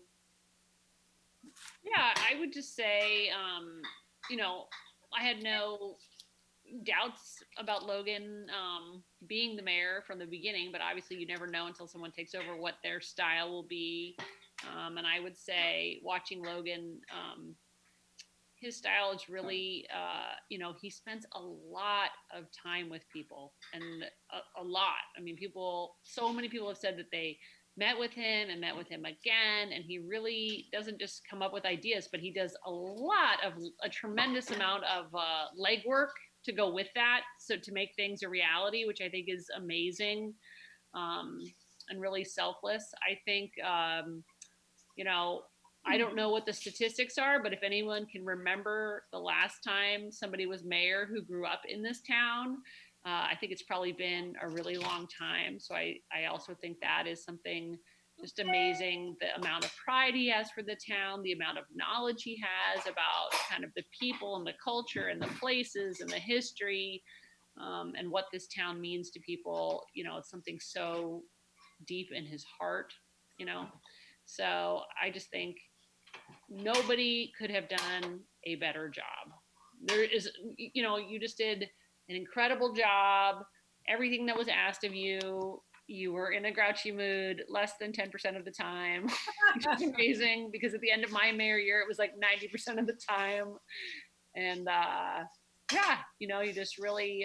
Yeah, I would just say, I had no doubts about Logan being the mayor from the beginning, but obviously you never know until someone takes over what their style will be. And I would say watching Logan, his style is really, he spends a lot of time with people, and a lot. I mean, so many people have said that they met with him again, and he really doesn't just come up with ideas, but he does a tremendous amount of legwork to go with that. So to make things a reality, which I think is amazing, and really selfless. I think, I don't know what the statistics are, but if anyone can remember the last time somebody was mayor who grew up in this town, I think it's probably been a really long time. So I also think that is something just amazing, the amount of pride he has for the town, the amount of knowledge he has about kind of the people and the culture and the places and the history, and what this town means to people. It's something so deep in his heart, So I just think nobody could have done a better job. There is, you just did an incredible job. Everything that was asked of you, you were in a grouchy mood less than 10% of the time, which is amazing, because at the end of my mayor year, it was like 90% of the time. And you just really,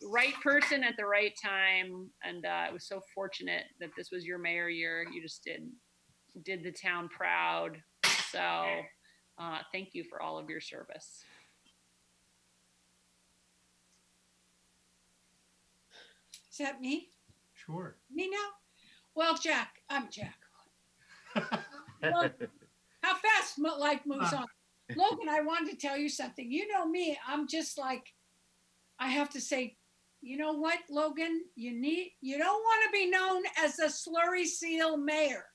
right person at the right time. And it was so fortunate that this was your mayor year. You just did the town proud. So thank you for all of your service. Is that me? Sure. Me now? Well, I'm Jack. Well, how fast life moves on. Logan, I wanted to tell you something. You know me, I'm just like, I have to say, you know what, Logan, you don't want to be known as a slurry seal mayor,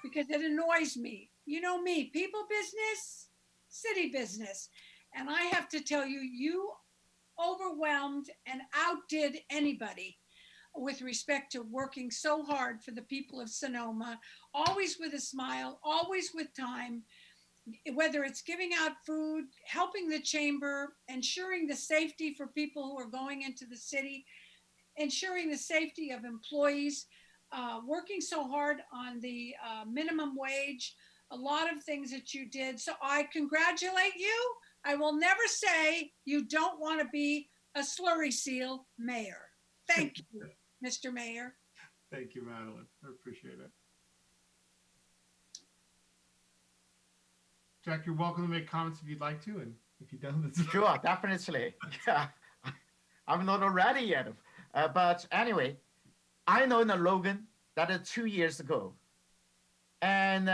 because it annoys me. You know me, people business, city business. And I have to tell you, you overwhelmed and outdid anybody. with respect to working so hard for the people of Sonoma, always with a smile, always with time, whether it's giving out food, helping the chamber, ensuring the safety for people who are going into the city, ensuring the safety of employees, working so hard on the minimum wage, a lot of things that you did. So I congratulate you. I will never say you don't want to be a slurry seal mayor. Thank you, Mr. Mayor. Thank you, Madeline. I appreciate it. Jack, you're welcome to make comments if you'd like to, and if you don't, that's Sure, definitely. Yeah, I'm not ready yet. But anyway, I know the Logan that is 2 years ago. And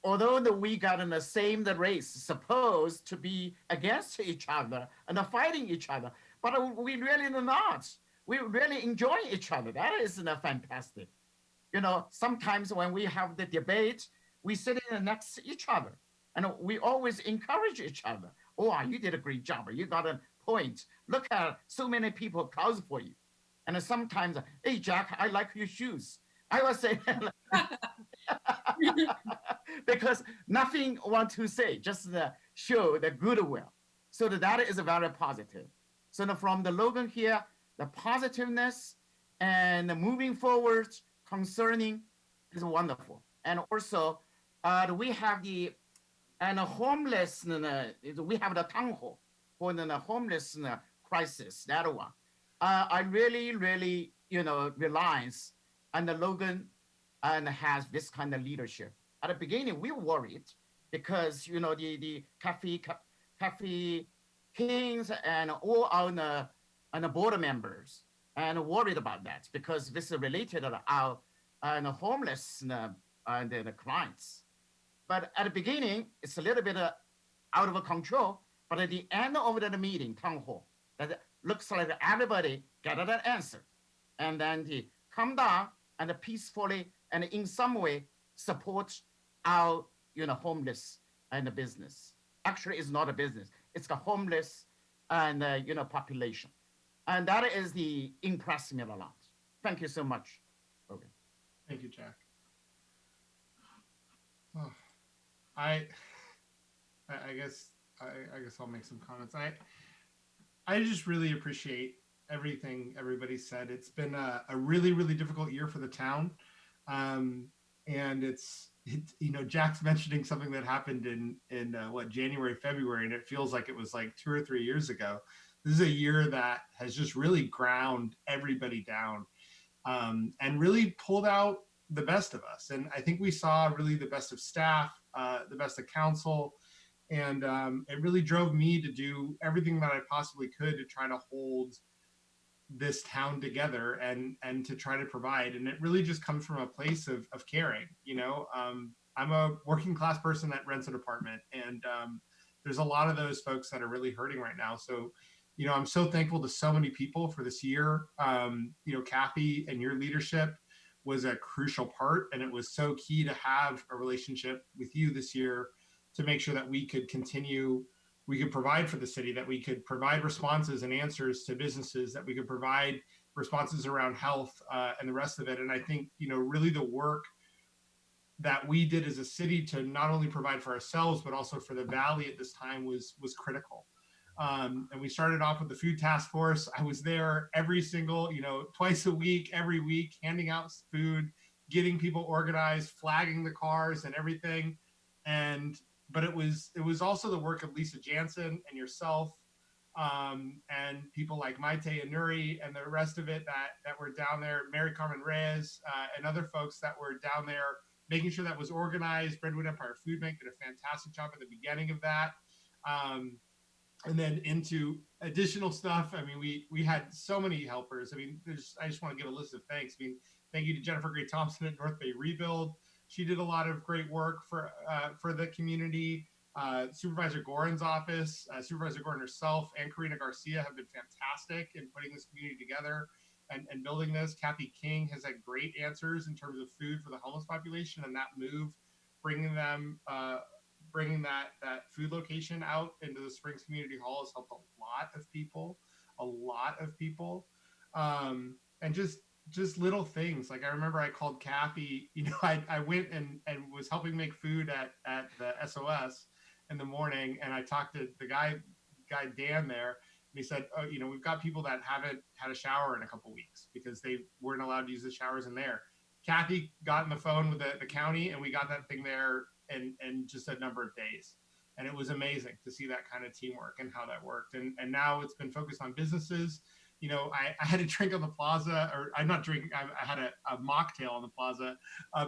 although we got in the same race, supposed to be against each other and fighting each other, but we really not. We really enjoy each other. That is fantastic. You know, sometimes when we have the debate, we sit in next to each other. And we always encourage each other. Oh, you did a great job. You got a point. Look at so many people close for you. And sometimes, hey, Jack, I like your shoes. I will say, because nothing want to say, just show the goodwill. So that is very positive. So from the Logan here, the positiveness and moving forward concerning is wonderful. And also, we have the homeless, we have the town hall for the homeless crisis, that one. I really, really, realize and Logan and has this kind of leadership. At the beginning, we were worried because, the cafe kings and all our and the board members and worried about that because this is related to our homeless and the clients. But at the beginning, it's a little bit out of control. But at the end of the meeting, town hall, that looks like everybody got that answer. And then they come down and peacefully and in some way support our homeless and the business. Actually, it's not a business. It's the homeless and population. And that is the impressed me a lot. Thank you so much. Okay. Thank you, Jack. Oh. I guess I'll make some comments. I just really appreciate everything everybody said. It's been a really, really difficult year for the town. And it's Jack's mentioning something that happened in January, February, and it feels like it was like 2 or 3 years ago. This is a year that has just really ground everybody down, and really pulled out the best of us. And I think we saw really the best of staff, the best of council. And it really drove me to do everything that I possibly could to try to hold this town together and to try to provide. And it really just comes from a place of caring. I'm a working class person that rents an apartment, and there's a lot of those folks that are really hurting right now. So, I'm so thankful to so many people for this year. Kathy and your leadership was a crucial part, and it was so key to have a relationship with you this year to make sure that we could provide for the city, that we could provide responses and answers to businesses, that we could provide responses around health and the rest of it. And I think, really the work that we did as a city to not only provide for ourselves, but also for the Valley at this time was critical. And we started off with the food task force. I was there every single, twice a week, every week, handing out food, getting people organized, flagging the cars and everything. But it was also the work of Lisa Jansen and yourself, and people like Maite and Nuri and the rest of it that were down there, Mary Carmen Reyes and other folks that were down there, making sure that was organized. Redwood Empire Food Bank did a fantastic job at the beginning of that. And then into additional stuff. I mean, we had so many helpers. I mean, I just want to give a list of thanks. I mean, thank you to Jennifer Gray Thompson at North Bay Rebuild. She did a lot of great work for the community. Supervisor Gorin's office, Supervisor Gorin herself, and Karina Garcia have been fantastic in putting this community together and building this. Kathy King has had great answers in terms of food for the homeless population, and that move, bringing that food location out into the Springs Community Hall has helped a lot of people. And just just little things. Like I remember I called Kathy, I went and was helping make food at the SOS in the morning. And I talked to the guy Dan there, and he said, oh, we've got people that haven't had a shower in a couple weeks because they weren't allowed to use the showers in there. Kathy got on the phone with the county, and we got that thing there in just a number of days. And it was amazing to see that kind of teamwork and how that worked. And now it's been focused on businesses. I had a drink on the plaza, or I'm not drinking, I had a mocktail on the plaza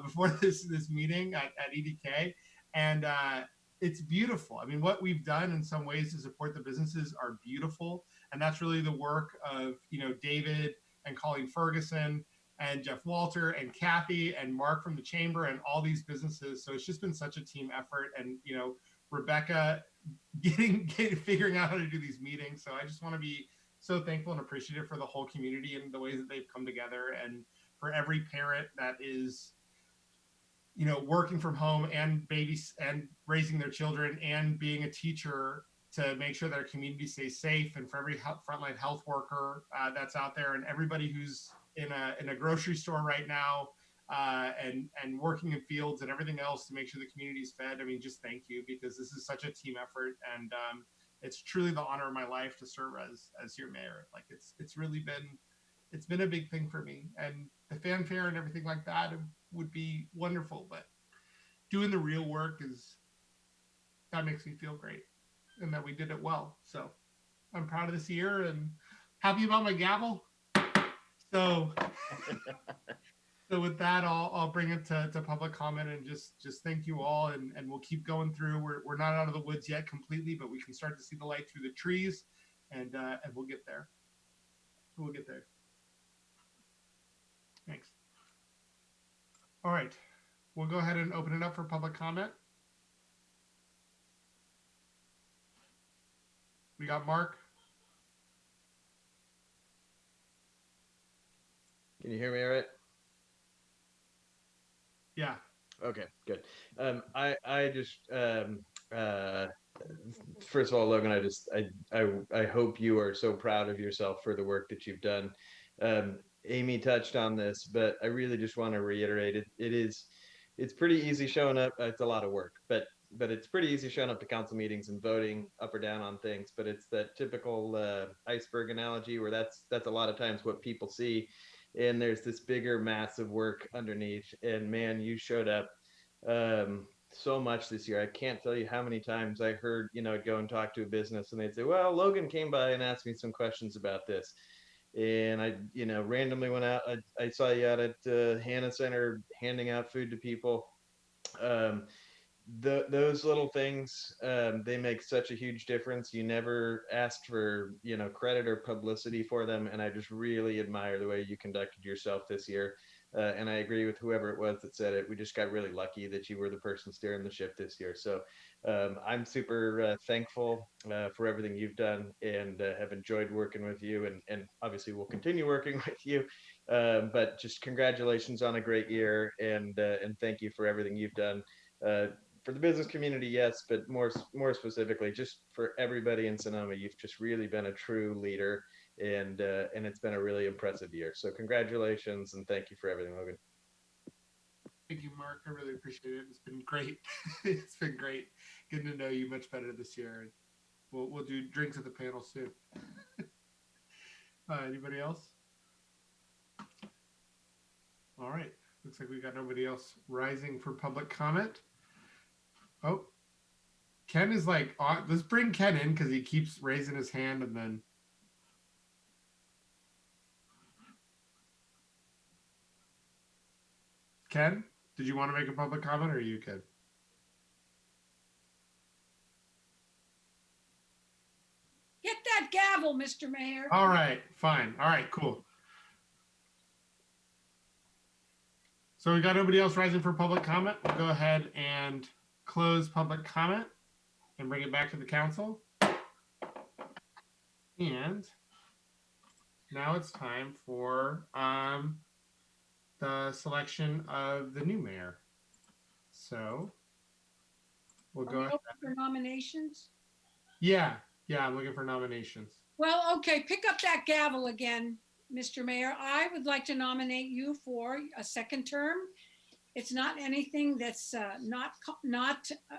before this meeting at EDK. And it's beautiful. I mean, what we've done in some ways to support the businesses are beautiful. And that's really the work of, David and Colleen Ferguson and Jeff Walter and Kathy and Mark from the chamber and all these businesses. So it's just been such a team effort. And, Rebecca figuring out how to do these meetings. So I just want to be so thankful and appreciative for the whole community and the ways that they've come together, and for every parent that is, working from home and babies and raising their children and being a teacher to make sure that our community stays safe, and for every frontline health worker that's out there, and everybody who's in a grocery store right now and working in fields and everything else to make sure the community is fed. I mean, just thank you, because this is such a team effort, and it's truly the honor of my life to serve as your mayor. Like it's been a big thing for me, and the fanfare and everything like that would be wonderful, but doing the real work that makes me feel great, and that we did it well. So I'm proud of this year and happy about my gavel. So with that, I'll bring it to public comment, and just thank you all, and we'll keep going through. We're not out of the woods yet completely, but we can start to see the light through the trees, and we'll get there. We'll get there. Thanks. All right, we'll go ahead and open it up for public comment. We got Mark. Can you hear me all right? Yeah. Okay, good. I just first of all, Logan, I hope you are so proud of yourself for the work that you've done. Amy touched on this, but I really just want to reiterate it. It's pretty easy showing up. It's a lot of work, but it's pretty easy showing up to council meetings and voting up or down on things. But it's that typical iceberg analogy where that's a lot of times what people see, and there's this bigger, massive work underneath. And man, you showed up so much this year. I can't tell you how many times I heard, I'd go and talk to a business and they'd say, well, Logan came by and asked me some questions about this. And I, randomly went out. I saw you out at Hannah Center handing out food to people. Those little things, they make such a huge difference. You never asked for credit or publicity for them, and I just really admire the way you conducted yourself this year. And I agree with whoever it was that said it. We just got really lucky that you were the person steering the ship this year. So I'm super thankful for everything you've done, and have enjoyed working with you, and obviously we'll continue working with you. But just congratulations on a great year, and thank you for everything you've done. For the business community, yes, but more specifically, just for everybody in Sonoma, you've just really been a true leader, and it's been a really impressive year. So congratulations, and thank you for everything, Logan. Thank you, Mark. I really appreciate it. It's been great. It's been great getting to know you much better this year. We'll do drinks at the panel soon. Anybody else? All right. Looks like we got nobody else rising for public comment. Oh, Ken is like, let's bring Ken in because he keeps raising his hand, and then. Ken, did you want to make a public comment, or are you good? Get that gavel, Mr. Mayor. All right, fine. All right, cool. So we got nobody else rising for public comment. We'll go ahead and close public comment and bring it back to the council. And now it's time for the selection of the new mayor. So we'll go ahead. Open for nominations. Yeah, I'm looking for nominations. Well, okay, pick up that gavel again, Mr. Mayor, I would like to nominate you for a second term. It's not anything that's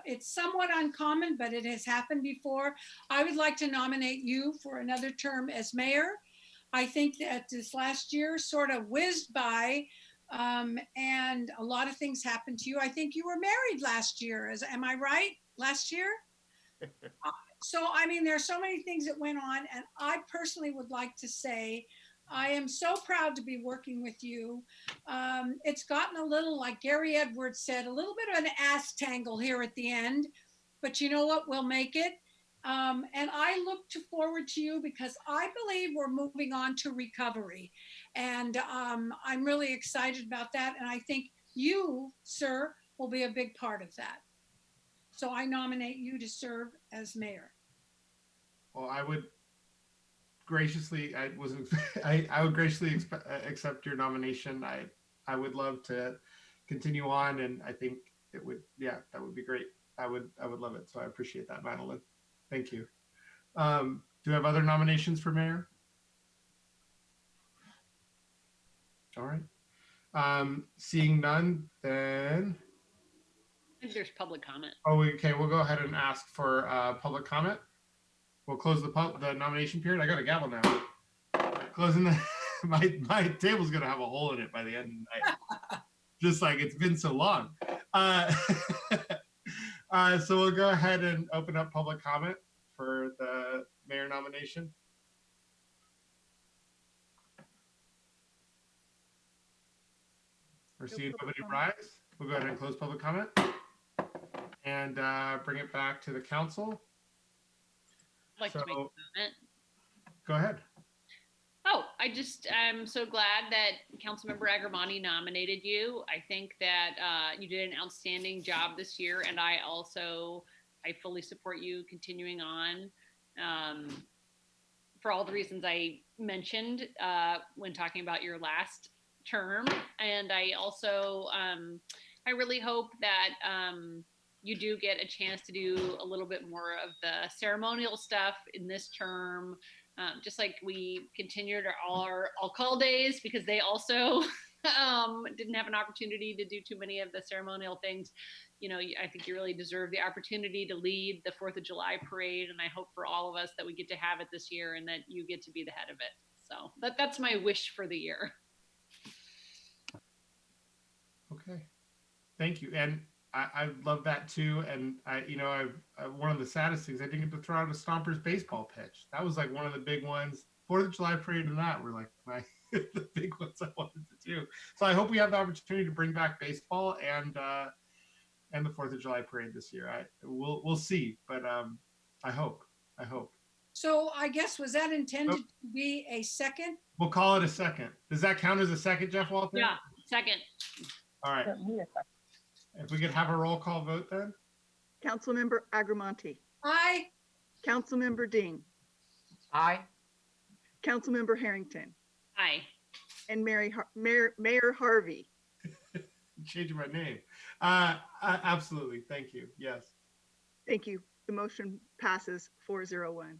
it's somewhat uncommon, but it has happened before. I would like to nominate you for another term as mayor. I think that this last year sort of whizzed by, and a lot of things happened to you. I think you were married last year. Am I right? Last year? So, I mean, there are so many things that went on, and I personally would like to say, I am so proud to be working with you. It's gotten a little, like Gary Edwards said, a little bit of an ass tangle here at the end, but you know what? We'll make it. And I look forward to you because I believe we're moving on to recovery. And I'm really excited about that. And I think you, sir, will be a big part of that. So I nominate you to serve as mayor. Well, I would graciously, I would graciously accept your nomination. I would love to continue on, and I think it would, yeah, that would be great. I would love it. So I appreciate that, Madeline. Thank you. Do we have other nominations for mayor? All right. Seeing none, then. I think there's public comment. Oh, okay. We'll go ahead and ask for public comment. We'll close the nomination period. I got a gavel now. Closing the my table's gonna have a hole in it by the end of the night. Just like it's been so long. So we'll go ahead and open up public comment for the mayor nomination. We're seeing nobody rise. We'll go ahead and close public comment and bring it back to the council. I'd like to make a comment. Go ahead. Oh, I'm so glad that Councilmember Agramonte nominated you. I think that you did an outstanding job this year, and I fully support you continuing on for all the reasons I mentioned when talking about your last term. And I also, I really hope that you do get a chance to do a little bit more of the ceremonial stuff in this term, just like we continued our call days, because they also didn't have an opportunity to do too many of the ceremonial things. You know, I think you really deserve the opportunity to lead the 4th of July parade, and I hope for all of us that we get to have it this year and that you get to be the head of it. So that's my wish for the year. Okay, thank you. And I love that too. And one of the saddest things, I didn't get to throw out a Stompers baseball pitch. That was like one of the big ones. 4th of July parade and that were like the big ones I wanted to do. So I hope we have the opportunity to bring back baseball and the 4th of July parade this year. We'll see, but I hope. So I guess, was that intended to be a second? We'll call it a second. Does that count as a second, Jeff Walton? Yeah, second. All right. If we could have a roll call vote then. Councilmember Agramonte. Aye. Councilmember Dean. Aye. Councilmember Harrington. Aye. And Mayor Harvey. Changing my name. Absolutely. Thank you. Yes. Thank you. The motion passes 401.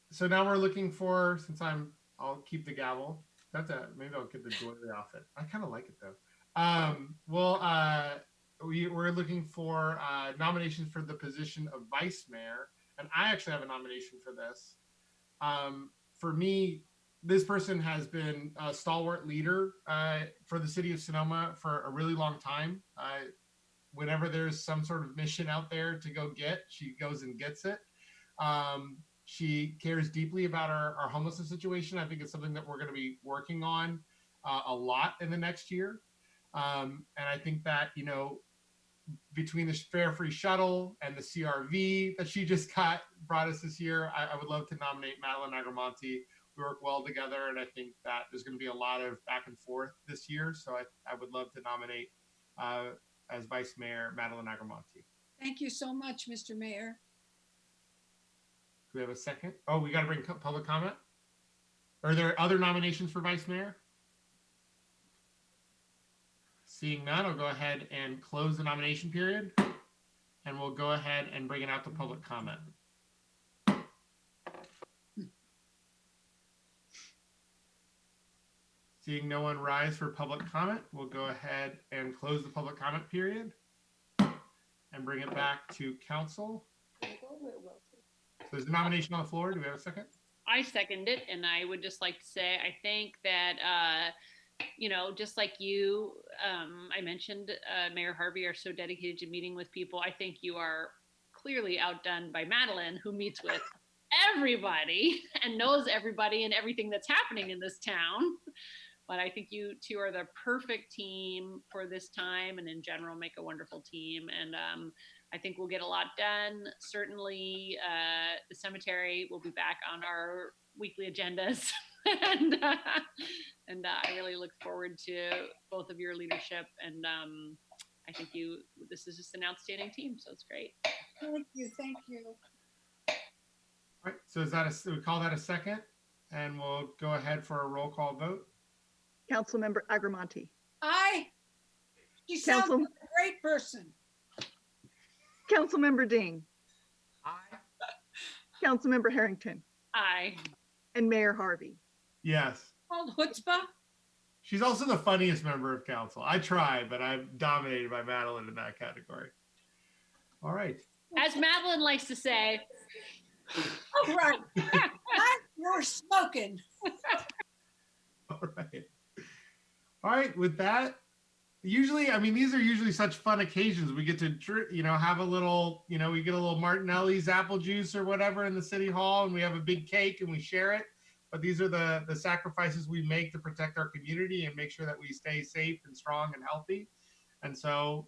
So now we're looking for, I'll keep the gavel. Maybe I'll get the jewelry off it. I kind of like it though. We're looking for nominations for the position of vice mayor, and I actually have a nomination for this. For me, this person has been a stalwart leader for the city of Sonoma for a really long time. Whenever there's some sort of mission out there to go get, she goes and gets it. She cares deeply about our homelessness situation. I think it's something that we're going to be working on a lot in the next year. And I think that, between the fare free shuttle and the CRV that she just brought us this year, I would love to nominate Madeline Agramonte. We work well together, and I think that there's going to be a lot of back and forth this year. So I would love to nominate as Vice Mayor Madeline Agramonte. Thank you so much, Mr. Mayor. Do we have a second? Oh, we got to bring public comment. Are there other nominations for Vice Mayor? Seeing none, I'll go ahead and close the nomination period, and we'll go ahead and bring it out to public comment. Seeing no one rise for public comment, we'll go ahead and close the public comment period and bring it back to council. So there's a nomination on the floor. Do we have a second? I second it, and I would just like to say I think that just like you, I mentioned, Mayor Harvey, are so dedicated to meeting with people. I think you are clearly outdone by Madeline, who meets with everybody and knows everybody and everything that's happening in this town. But I think you two are the perfect team for this time, and in general make a wonderful team. And I think we'll get a lot done. Certainly, the cemetery will be back on our weekly agendas. and I really look forward to both of your leadership. And I think this is just an outstanding team. So it's great. Thank you. Thank you. All right, so we call that a second, and we'll go ahead for a roll call vote. Councilmember Agramonte. Aye. She sounds like a great person. Councilmember Dean. Aye. Councilmember Harrington. Aye. And Mayor Harvey. Yes. Called chutzpah. She's also the funniest member of council. I try, but I'm dominated by Madeline in that category. All right. As Madeline likes to say. All right. You're smoking. All right. All right. With that, usually, I mean, these are usually such fun occasions. We get to, have a little, we get a little Martinelli's apple juice or whatever in the city hall, and we have a big cake and we share it. But these are the sacrifices we make to protect our community and make sure that we stay safe and strong and healthy. And so,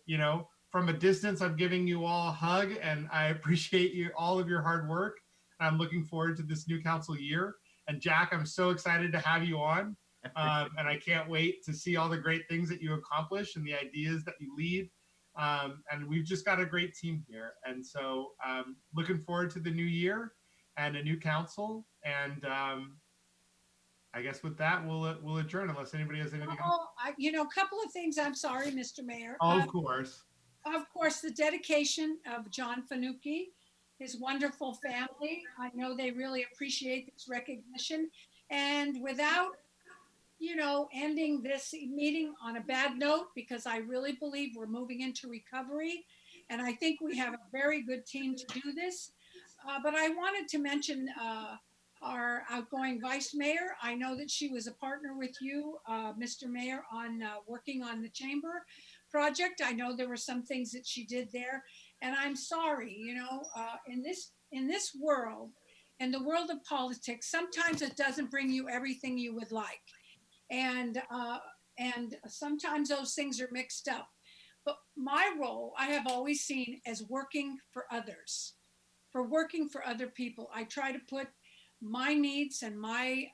from a distance, I'm giving you all a hug, and I appreciate all of your hard work. I'm looking forward to this new council year. And Jack, I'm so excited to have you on. And I can't wait to see all the great things that you accomplish and the ideas that you lead. And we've just got a great team here. And so looking forward to the new year and a new council. And I guess with that, we'll adjourn unless anybody has anything else. A couple of things. I'm sorry, Mr. Mayor. Oh, of course. Of course, the dedication of John Fanucchi, his wonderful family. I know they really appreciate this recognition. And without, ending this meeting on a bad note, because I really believe we're moving into recovery. And I think we have a very good team to do this. But I wanted to mention our outgoing vice mayor. I know that she was a partner with you, Mr. Mayor, on working on the chamber project. I know there were some things that she did there, and I'm sorry, in this world, in the world of politics, sometimes it doesn't bring you everything you would like, and sometimes those things are mixed up. But my role, I have always seen as working for others, for working for other people. I try to put my needs and my,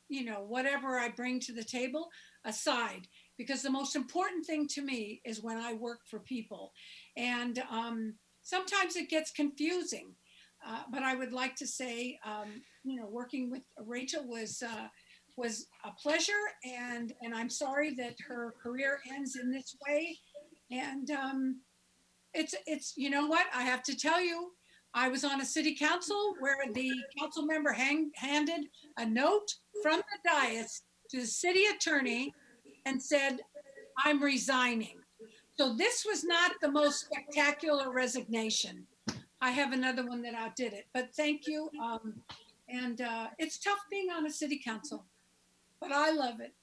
whatever I bring to the table aside, because the most important thing to me is when I work for people. And sometimes it gets confusing, but I would like to say, working with Rachel was a pleasure, and I'm sorry that her career ends in this way. And it's you know what, I have to tell you, I was on a city council where the council member handed a note from the dais to the city attorney and said, I'm resigning. So this was not the most spectacular resignation. I have another one that outdid it, but thank you. And it's tough being on a city council, but I love it.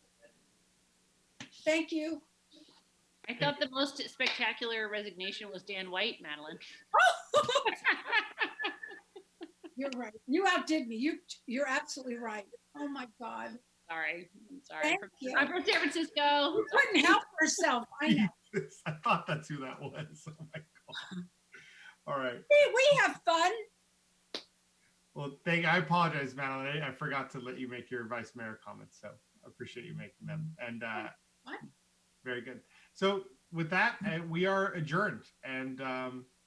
Thank you. I thought the most spectacular resignation was Dan White, Madeline. You're right. You outdid me. You're absolutely right. Oh my God. Sorry. I'm sorry. Thank you. I'm from San Francisco. You couldn't help herself. I know. I thought that's who that was. Oh my God. All right. We have fun. Well, I apologize, Madeline. I forgot to let you make your vice mayor comments, so I appreciate you making them. And very good. So with that, we are adjourned. And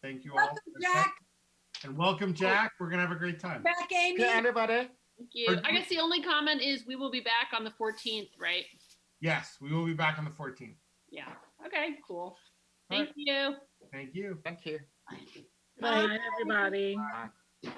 thank you all. Welcome, Jack. And welcome, Jack. We're gonna have a great time. Back, Amy. Okay, everybody. Thank you. I guess the only comment is we will be back on the 14th, right? Yes, we will be back on the 14th. Yeah. Okay, cool. Thank you. Thank you. Thank you. Bye, everybody. Bye.